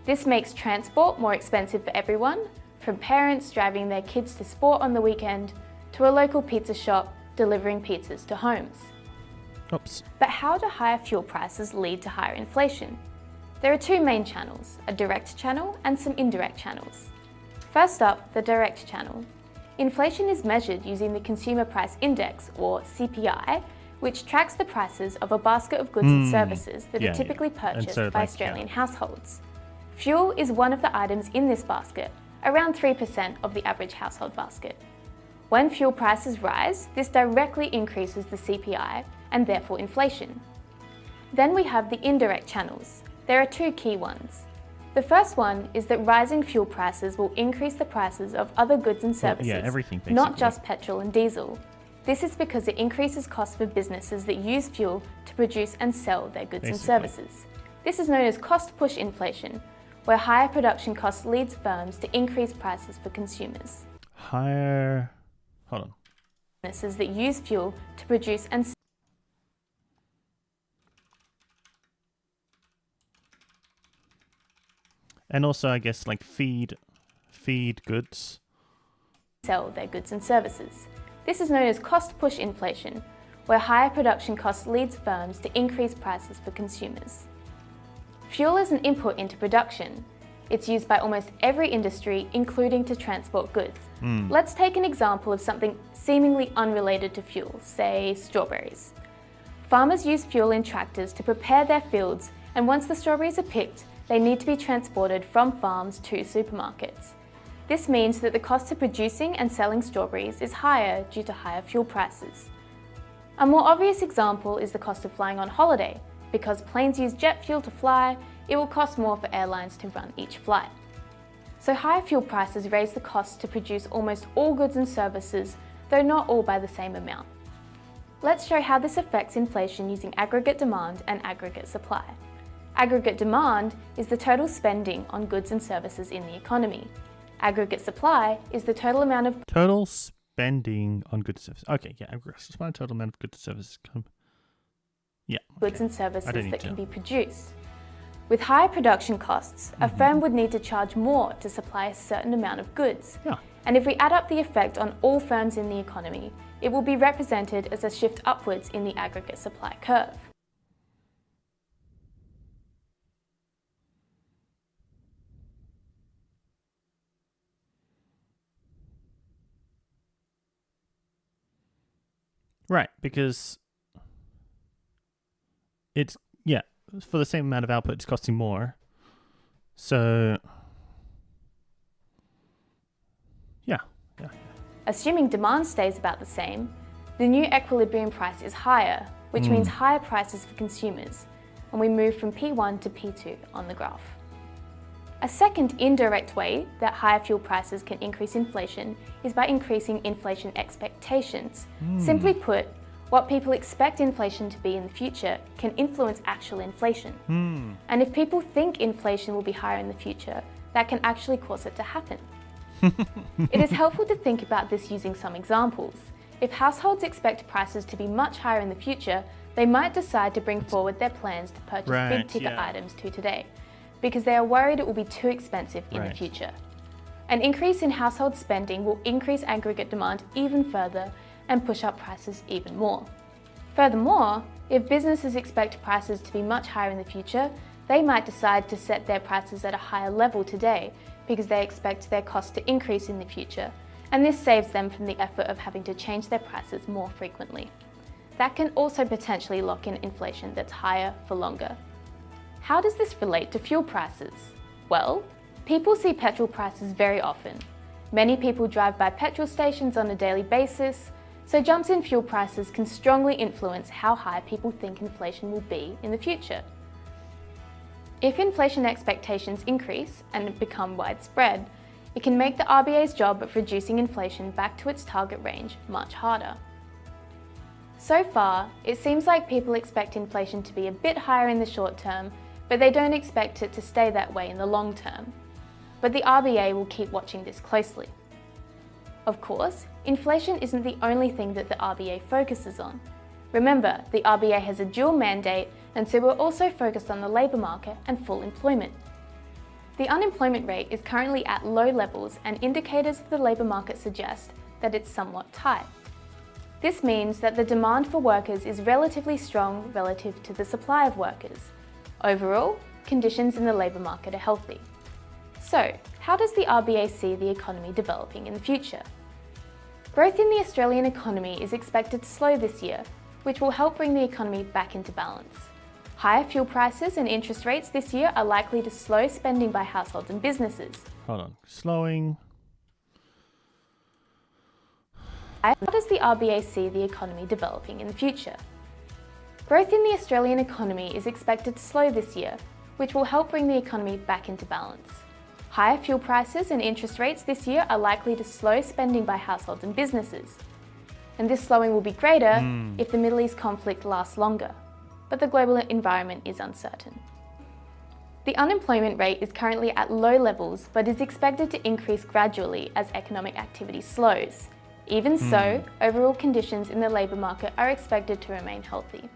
This makes transport more expensive for everyone, from parents driving their kids to sport on the weekend to a local pizza shop delivering pizzas to homes. Oops. But how do higher fuel prices lead to higher inflation? There are two main channels, a direct channel and some indirect channels. First up, the direct channel. Inflation is measured using the Consumer Price Index, or CPI, which tracks the prices of a basket of goods and services that Yeah, are typically yeah. And purchased so, by like, Australian households. Fuel is one of the items in this basket, around 3% of the average household basket. When fuel prices rise, this directly increases the CPI and therefore inflation. Then we have the indirect channels. There are two key ones. The first one is that rising fuel prices will increase the prices of other goods and services, everything not basically. just petrol and diesel. This is because it increases costs for businesses that use fuel to produce and sell their goods and Basically. services. This is known as cost push inflation, where higher production costs leads firms to increase prices for consumers. Higher. Hold on. Businesses that use fuel to produce and And also, I guess, like feed goods. sell their goods and services. This is known as cost push inflation, where higher production costs leads firms to increase prices for consumers. Fuel is an input into production. It's used by almost every industry, including to transport goods. Let's take an example of something seemingly unrelated to fuel, say strawberries. Farmers use fuel in tractors to prepare their fields, and once the strawberries are picked, they need to be transported from farms to supermarkets. This means that the cost of producing and selling strawberries is higher due to higher fuel prices. A more obvious example is the cost of flying on holiday. Because planes use jet fuel to fly, it will cost more for airlines to run each flight. So higher fuel prices raise the cost to produce almost all goods and services, though not all by the same amount. Let's show how this affects inflation using aggregate demand and aggregate supply. Aggregate demand is the total spending on goods and services in the economy. Aggregate supply is the total amount of Total spending on goods and services. Okay, yeah, aggregate supply, total amount of goods and services. Yeah. goods okay. and services I don't need that can to. be produced. With higher production costs, a firm would need to charge more to supply a certain amount of goods. Yeah. And if we add up the effect on all firms in the economy, it will be represented as a shift upwards in the aggregate supply curve. Right, because it's, yeah, for the same amount of output, it's costing more. So, yeah. Assuming demand stays about the same, the new equilibrium price is higher, which means higher prices for consumers, and we move from P1 to P2 on the graph. A second indirect way that higher fuel prices can increase inflation is by increasing inflation expectations. Simply put, what people expect inflation to be in the future can influence actual inflation. And if people think inflation will be higher in the future, that can actually cause it to happen. It is helpful to think about this using some examples. If households expect prices to be much higher in the future, they might decide to bring forward their plans to purchase Right, big ticket yeah. items to today, because they are worried it will be too expensive in the Right. future. An increase in household spending will increase aggregate demand even further, and push up prices even more. Furthermore, if businesses expect prices to be much higher in the future, they might decide to set their prices at a higher level today because they expect their costs to increase in the future, and this saves them from the effort of having to change their prices more frequently. That can also potentially lock in inflation that's higher for longer. How does this relate to fuel prices? Well, people see petrol prices very often. Many people drive by petrol stations on a daily basis, so jumps in fuel prices can strongly influence how high people think inflation will be in the future. If inflation expectations increase and become widespread, it can make the RBA's job of reducing inflation back to its target range much harder. So far, it seems like people expect inflation to be a bit higher in the short term, but they don't expect it to stay that way in the long term. But the RBA will keep watching this closely. Of course, inflation isn't the only thing that the RBA focuses on. Remember, the RBA has a dual mandate, and so we're also focused on the labour market and full employment. The unemployment rate is currently at low levels, and indicators of the labour market suggest that it's somewhat tight. This means that the demand for workers is relatively strong relative to the supply of workers. Overall, conditions in the labour market are healthy. So, how does the RBA see the economy developing in the future? Growth in the Australian economy is expected to slow this year, which will help bring the economy back into balance. Higher fuel prices and interest rates this year are likely to slow spending by households and businesses. Hold on. Slowing. How does the RBA see the economy developing in the future? Growth in the Australian economy is expected to slow this year, which will help bring the economy back into balance. Higher fuel prices and interest rates this year are likely to slow spending by households and businesses. And this slowing will be greater if the Middle East conflict lasts longer. But the global environment is uncertain. The unemployment rate is currently at low levels, but is expected to increase gradually as economic activity slows. Even so, overall conditions in the labour market are expected to remain healthy.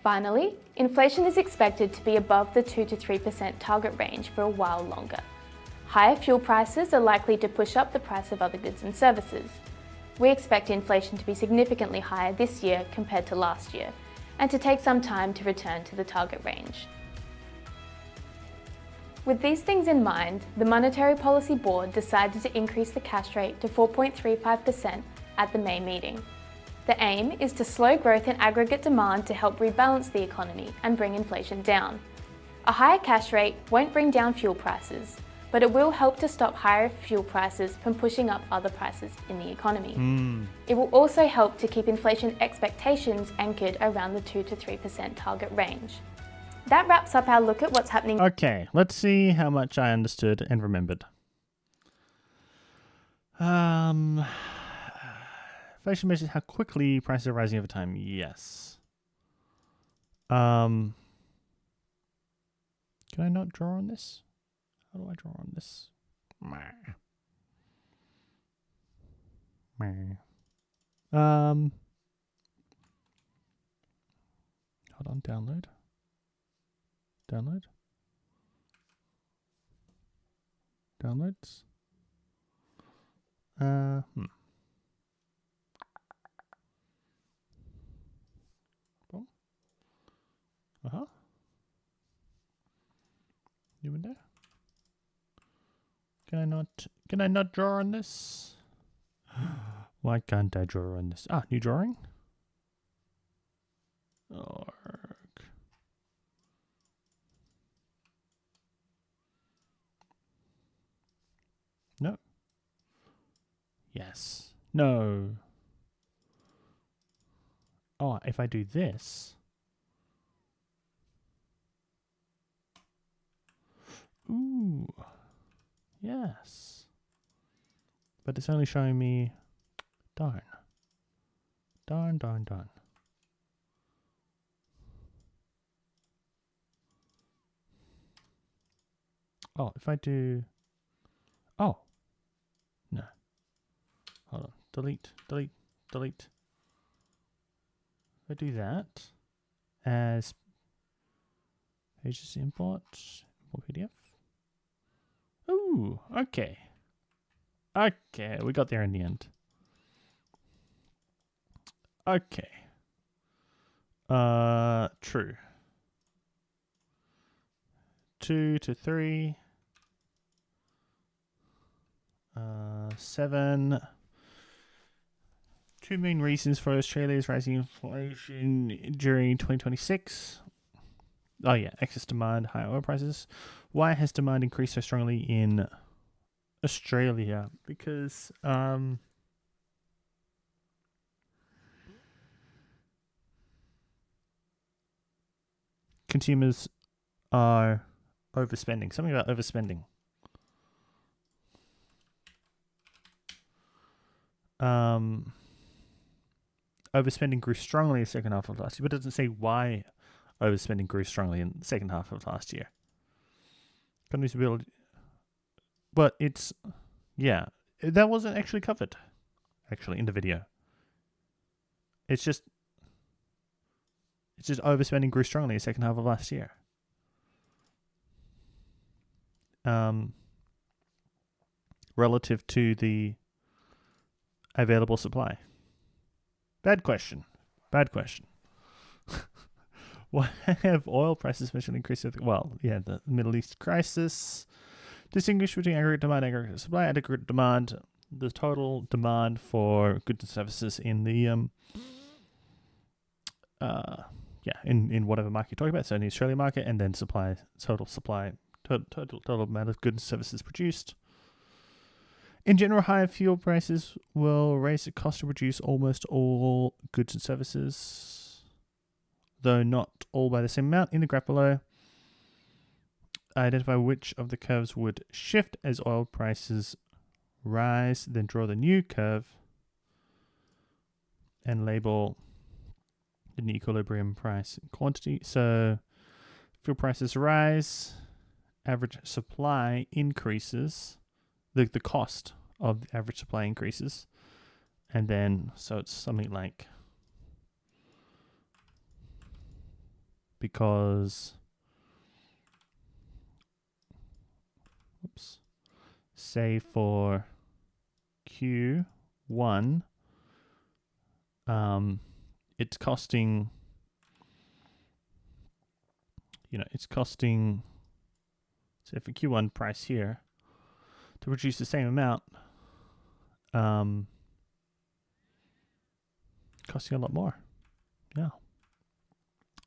Finally, inflation is expected to be above the 2 to 3% target range for a while longer. Higher fuel prices are likely to push up the price of other goods and services. We expect inflation to be significantly higher this year compared to last year, and to take some time to return to the target range. With these things in mind, the Monetary Policy Board decided to increase the cash rate to 4.35% at the May meeting. The aim is to slow growth in aggregate demand to help rebalance the economy and bring inflation down. A higher cash rate won't bring down fuel prices, but it will help to stop higher fuel prices from pushing up other prices in the economy. It will also help to keep inflation expectations anchored around the 2 to 3% target range. That wraps up our look at what's happening. Okay, let's see how much I understood and remembered. Inflation measures how quickly prices are rising over time. Yes. Can I not draw on this? How do I draw on this? Hold on, download. Downloads. Boom. You in there? Can I not draw on this? Why can't I draw on this? New drawing? Org. No. Yes. No. Oh, if I do this. Ooh. Yes. But it's only showing me... Darn. Oh, if I do... Oh. No. Hold on. Delete. If I do that as pages import PDF. Ooh, okay. Okay, we got there in the end. Okay. True. 2 to 3. 7. Two main reasons for Australia's rising inflation during 2026. Oh yeah, excess demand, higher oil prices. Why has demand increased so strongly in Australia? Because consumers are overspending. Something about overspending. Overspending grew strongly in the second half of last year, but it doesn't say why overspending grew strongly in the second half of last year. Companies ability, but it's that wasn't actually covered. Actually, in the video, it's just overspending grew strongly in the second half of last year. Relative to the available supply. Bad question. Why have oil prices especially increased? Well, yeah, the Middle East crisis. Distinguish between aggregate demand and aggregate supply. Aggregate demand, the total demand for goods and services in the in whatever market you're talking about. So in the Australian market, and then total amount of goods and services produced. In general, higher fuel prices will raise the cost to produce almost all goods and services, though not all by the same amount. In the graph below, identify which of the curves would shift as oil prices rise, then draw the new curve and label the new equilibrium price and quantity. So fuel prices rise, average supply increases, the cost of the average supply increases, and then so it's something like, because say for Q1 it's costing say for Q1 price here to produce the same amount, costing a lot more. Yeah.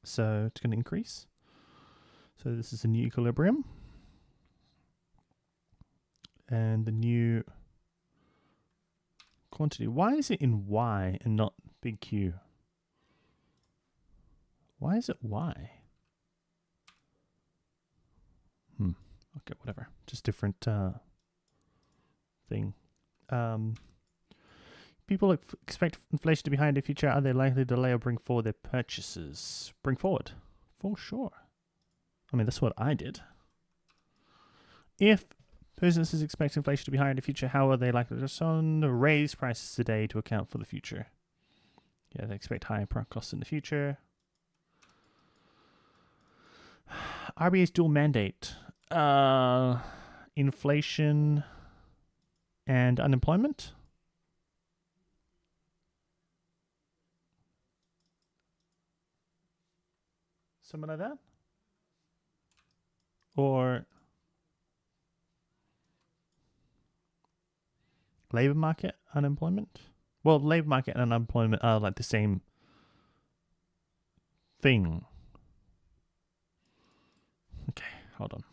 So it's going to increase. So this is a new equilibrium. And the new quantity. Why is it in Y and not big Q? Why is it Y? Okay, whatever. Just different thing. People expect inflation to be high in the future. Are they likely to delay or bring forward their purchases? Bring forward? For sure. I mean, that's what I did. If businesses expect inflation to be higher in the future, how are they likely to raise prices today to account for the future? Yeah, they expect higher costs in the future. RBA's dual mandate. Inflation and unemployment. Something like that? Or labor market unemployment? Well, labor market and unemployment are like the same thing. Okay, hold on.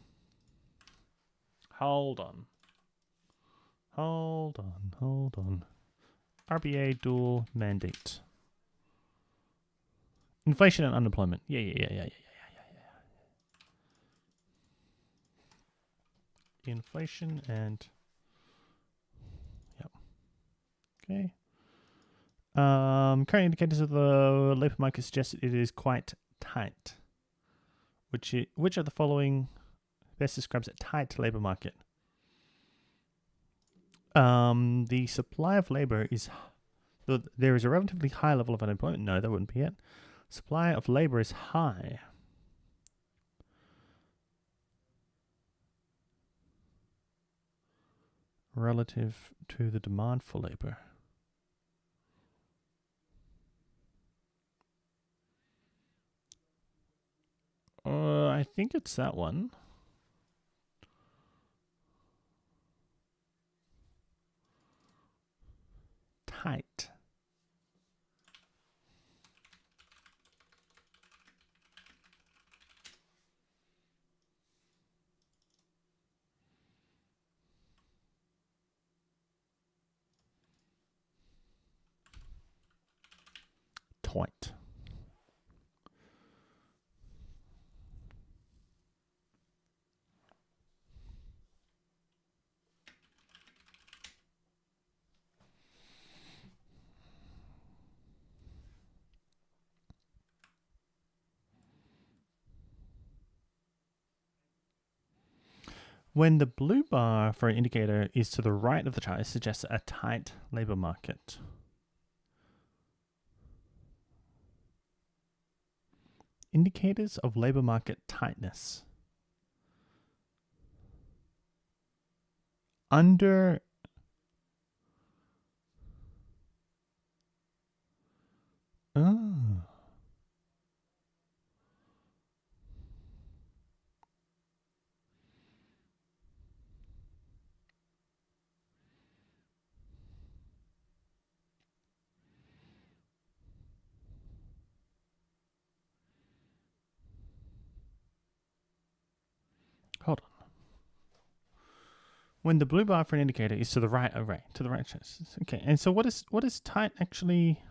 RBA dual mandate. Inflation and unemployment. Yeah. Inflation and okay. Current indicators of the labor market suggest it is quite tight. Which of the following best describes a tight labor market? The supply of labor is. There is a relatively high level of unemployment. No, that wouldn't be it. Supply of labor is high. Relative to the demand for labor. think it's that one. Tight. Tight. When the blue bar for an indicator is to the right of the chart, it suggests a tight labor market. Indicators of labor market tightness. Under oh. Hold on. When the blue bar for an indicator is to the right, to the right. Okay, and so what is tight actually?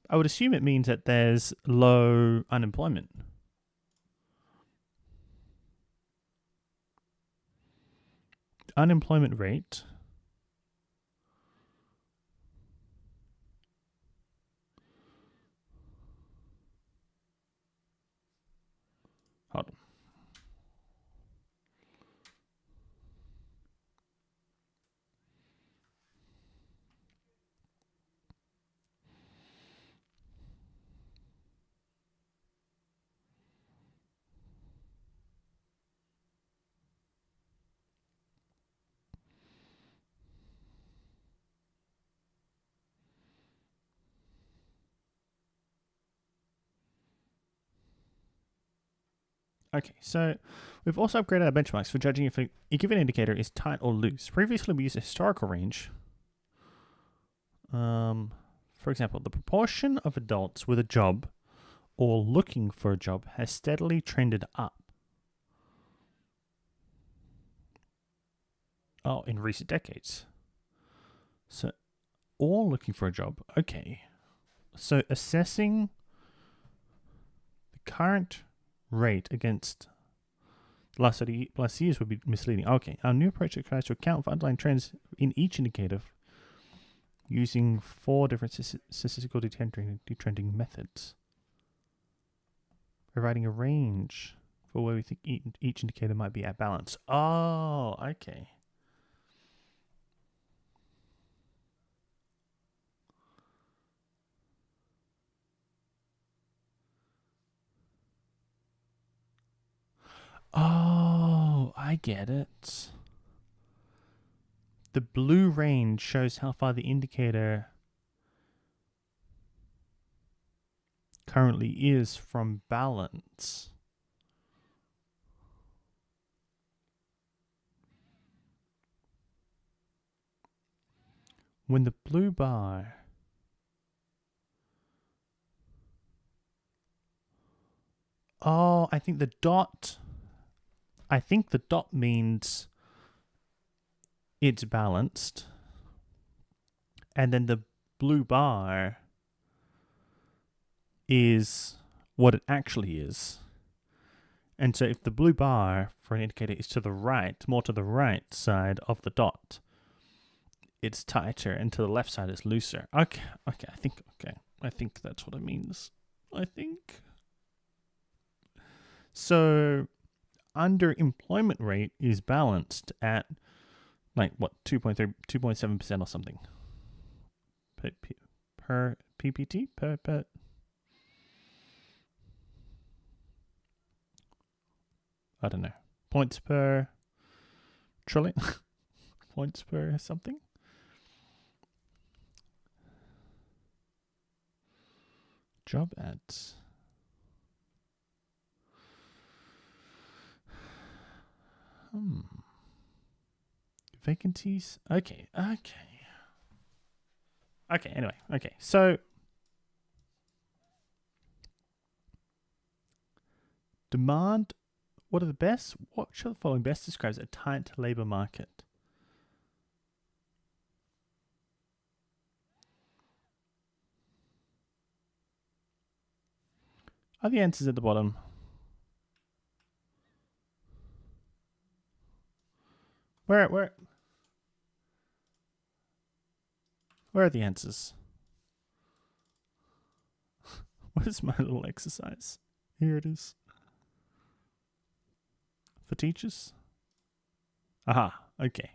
I would assume it means that there's low unemployment. Unemployment rate. Hold on. Okay, so we've also upgraded our benchmarks for judging if a given indicator is tight or loose. Previously, we used a historical range. For example, the proportion of adults with a job or looking for a job has steadily trended up. Oh, in recent decades. So, all looking for a job. Okay. So, assessing the current rate against the last 30 plus years would be misleading. Okay. Our new approach tries to account for underlying trends in each indicator using 4 different statistical detrending methods. Providing a range for where we think each indicator might be at balance. Oh, okay. Oh, I get it. The blue range shows how far the indicator currently is from balance. When the blue bar I think the dot means it's balanced. And then the blue bar is what it actually is. And so if the blue bar for an indicator is to the right, more to the right side of the dot, it's tighter, and to the left side it's looser. Okay, I think that's what it means. I think. So underemployment rate is balanced at like what 2.7% or something per PPT per I don't know, points per trillion. Points per something. Job ads. Vacancies. Okay. Anyway. Okay. So demand. What are the best? What should the following best describes a tight labor market? Are the answers at the bottom? Where are the answers? What is my little exercise? Here it is. For teachers? Aha. Okay.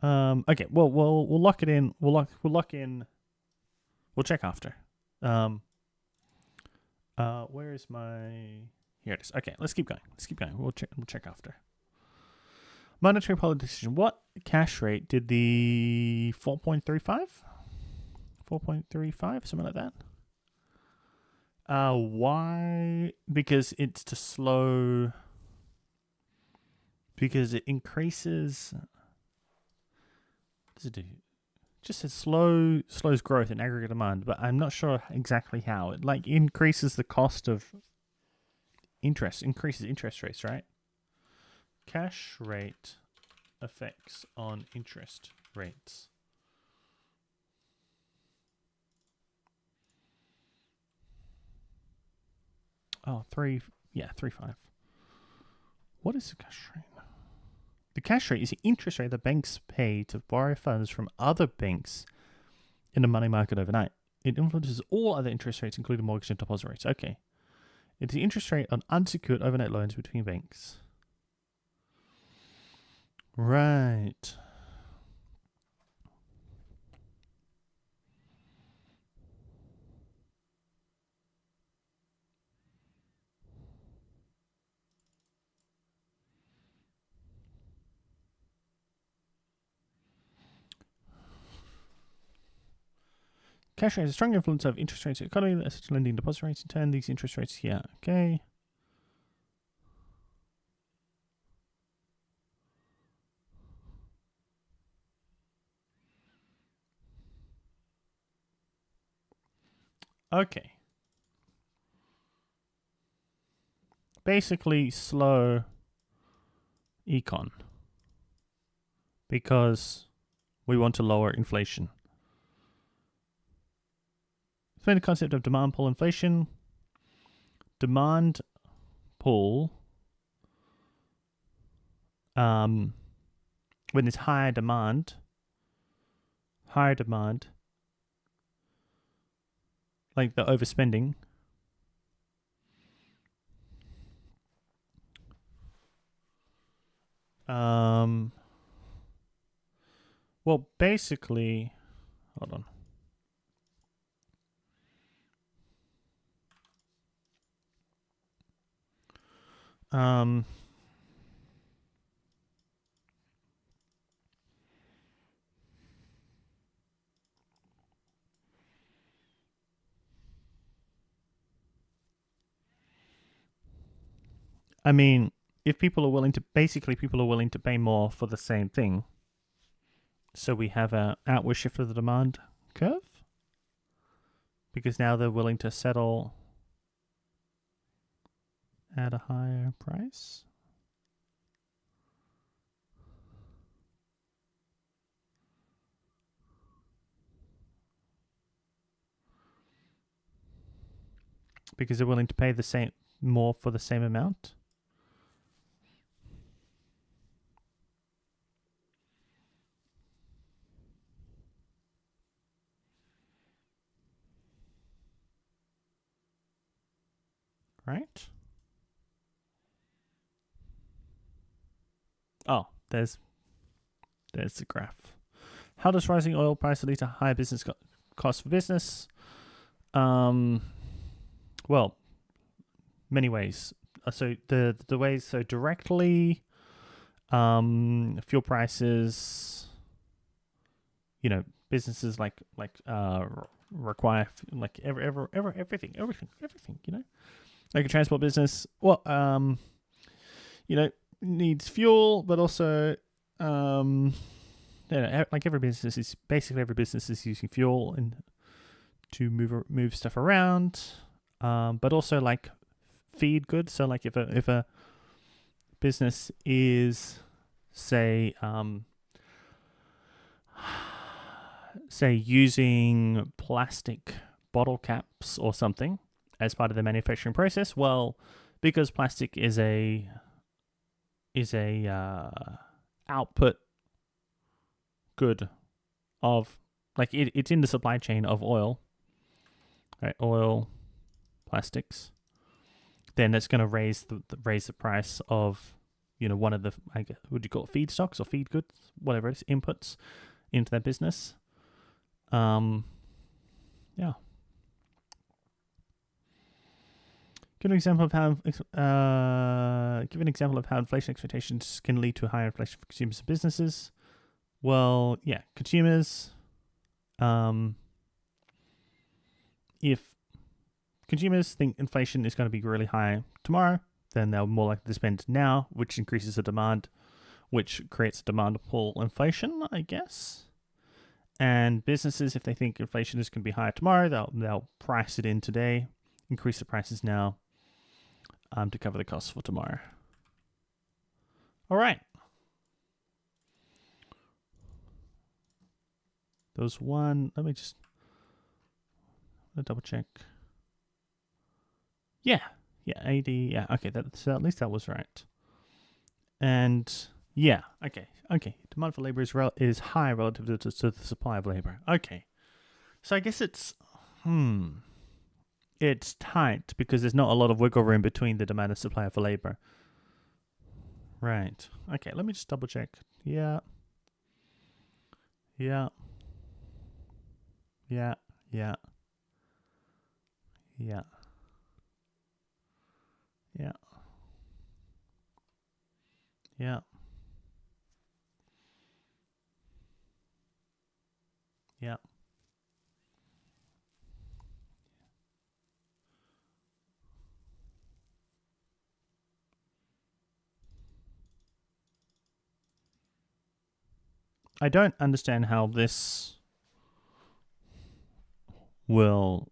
Okay. Well, we'll lock it in. We'll lock in. We'll check after. Where is my? Here it is. Okay. Let's keep going. We'll check after. Monetary policy decision. What cash rate did the 4.35? 4.35, something like that. Why? Because it's to slow. Because it increases. What does it do? Just it slows growth in aggregate demand, but I'm not sure exactly how. It like increases the cost of interest, increases interest rates, right? Cash rate effects on interest rates. Oh, 3.5. What is the cash rate? The cash rate is the interest rate that banks pay to borrow funds from other banks in the money market overnight. It influences all other interest rates, including mortgage and deposit rates. Okay. It's the interest rate on unsecured overnight loans between banks. Right. Cash rate has a strong influence of interest rates in the economy, such as lending deposit rates. In turn, these interest rates here. Okay. Okay. Basically, slow econ. Because we want to lower inflation. Explain the concept of demand pull inflation. Demand pull, when there's higher demand, like the overspending, well, basically, hold on. I mean, if people are willing to pay more for the same thing, so we have a outward shift of the demand curve, because now they're willing to settle at a higher price. Because they're willing to pay more for the same amount. Right? Oh, there's the graph. How does rising oil price lead to higher business costs for business? Well, many ways. So the ways, so directly, fuel prices, businesses require everything, like a transport business. Well, needs fuel, but also like every business is using fuel and to move stuff around, but also like feed goods. So like if a business is say using plastic bottle caps or something as part of the manufacturing process, well, because plastic is a output good of, like, it's in the supply chain of oil, right? Oil, plastics. Then that's going to raise the price of, one of the, I guess, would you call it feedstocks or feed goods, whatever it is, inputs into that business. Yeah. Give an example of how inflation expectations can lead to higher inflation for consumers and businesses. Well, yeah, consumers. If consumers think inflation is going to be really high tomorrow, then they're more likely to spend now, which increases the demand, which creates a demand pull inflation, I guess. And businesses, if they think inflation is going to be higher tomorrow, they'll price it in today, increase the prices now, to cover the costs for tomorrow. All right. There was one. Let me just double check. Yeah, 80. Yeah, okay. So at least that was right. And yeah, okay. Demand for labor is high relative to the supply of labor. Okay, so I guess it's tight because there's not a lot of wiggle room between the demand and supply for labor. Right. Okay. Let me just double check. Yeah. Yeah. Yeah. Yeah. Yeah. Yeah. Yeah. Yeah. I don't understand how this will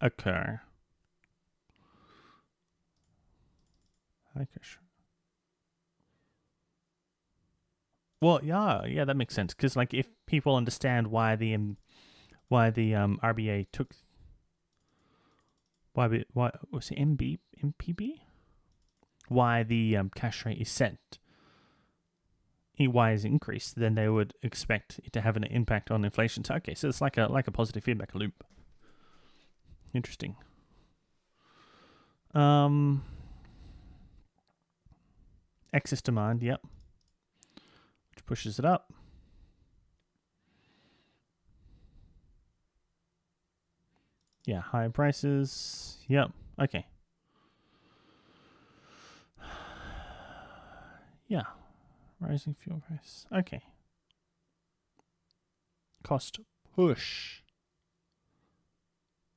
occur. Okay, sure. Well, yeah, that makes sense. Because like, if people understand why the RBA took why was it MPB? Why the cash rate is set, why is increased, then they would expect it to have an impact on inflation. So okay, so it's like a positive feedback loop. Interesting. Excess demand, yep, which pushes it up. Yeah, higher prices. Yep. Okay. Yeah. Rising fuel price. Okay. Cost push.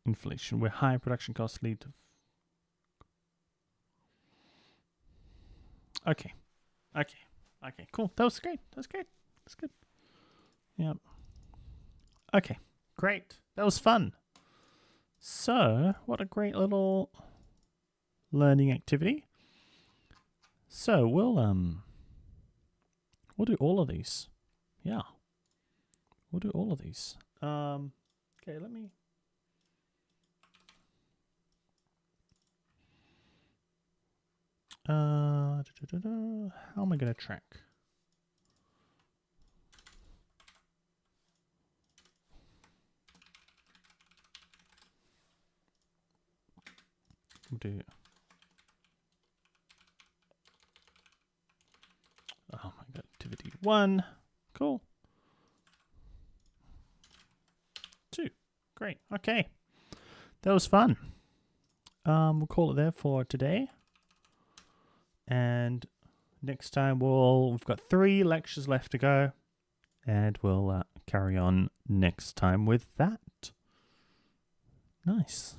Inflation, where high production costs lead to. Okay. Cool. That was great. That's good. Yep. Okay. Great. That was fun. So, what a great little learning activity. So we'll do all of these. Yeah. We'll do all of these. Okay, let me. How am I gonna track? We'll do. Oh my god, activity 1. Cool. 2. Great. Okay. That was fun. We'll call it there for today. And next time we've got 3 lectures left to go. And we'll carry on next time with that. Nice.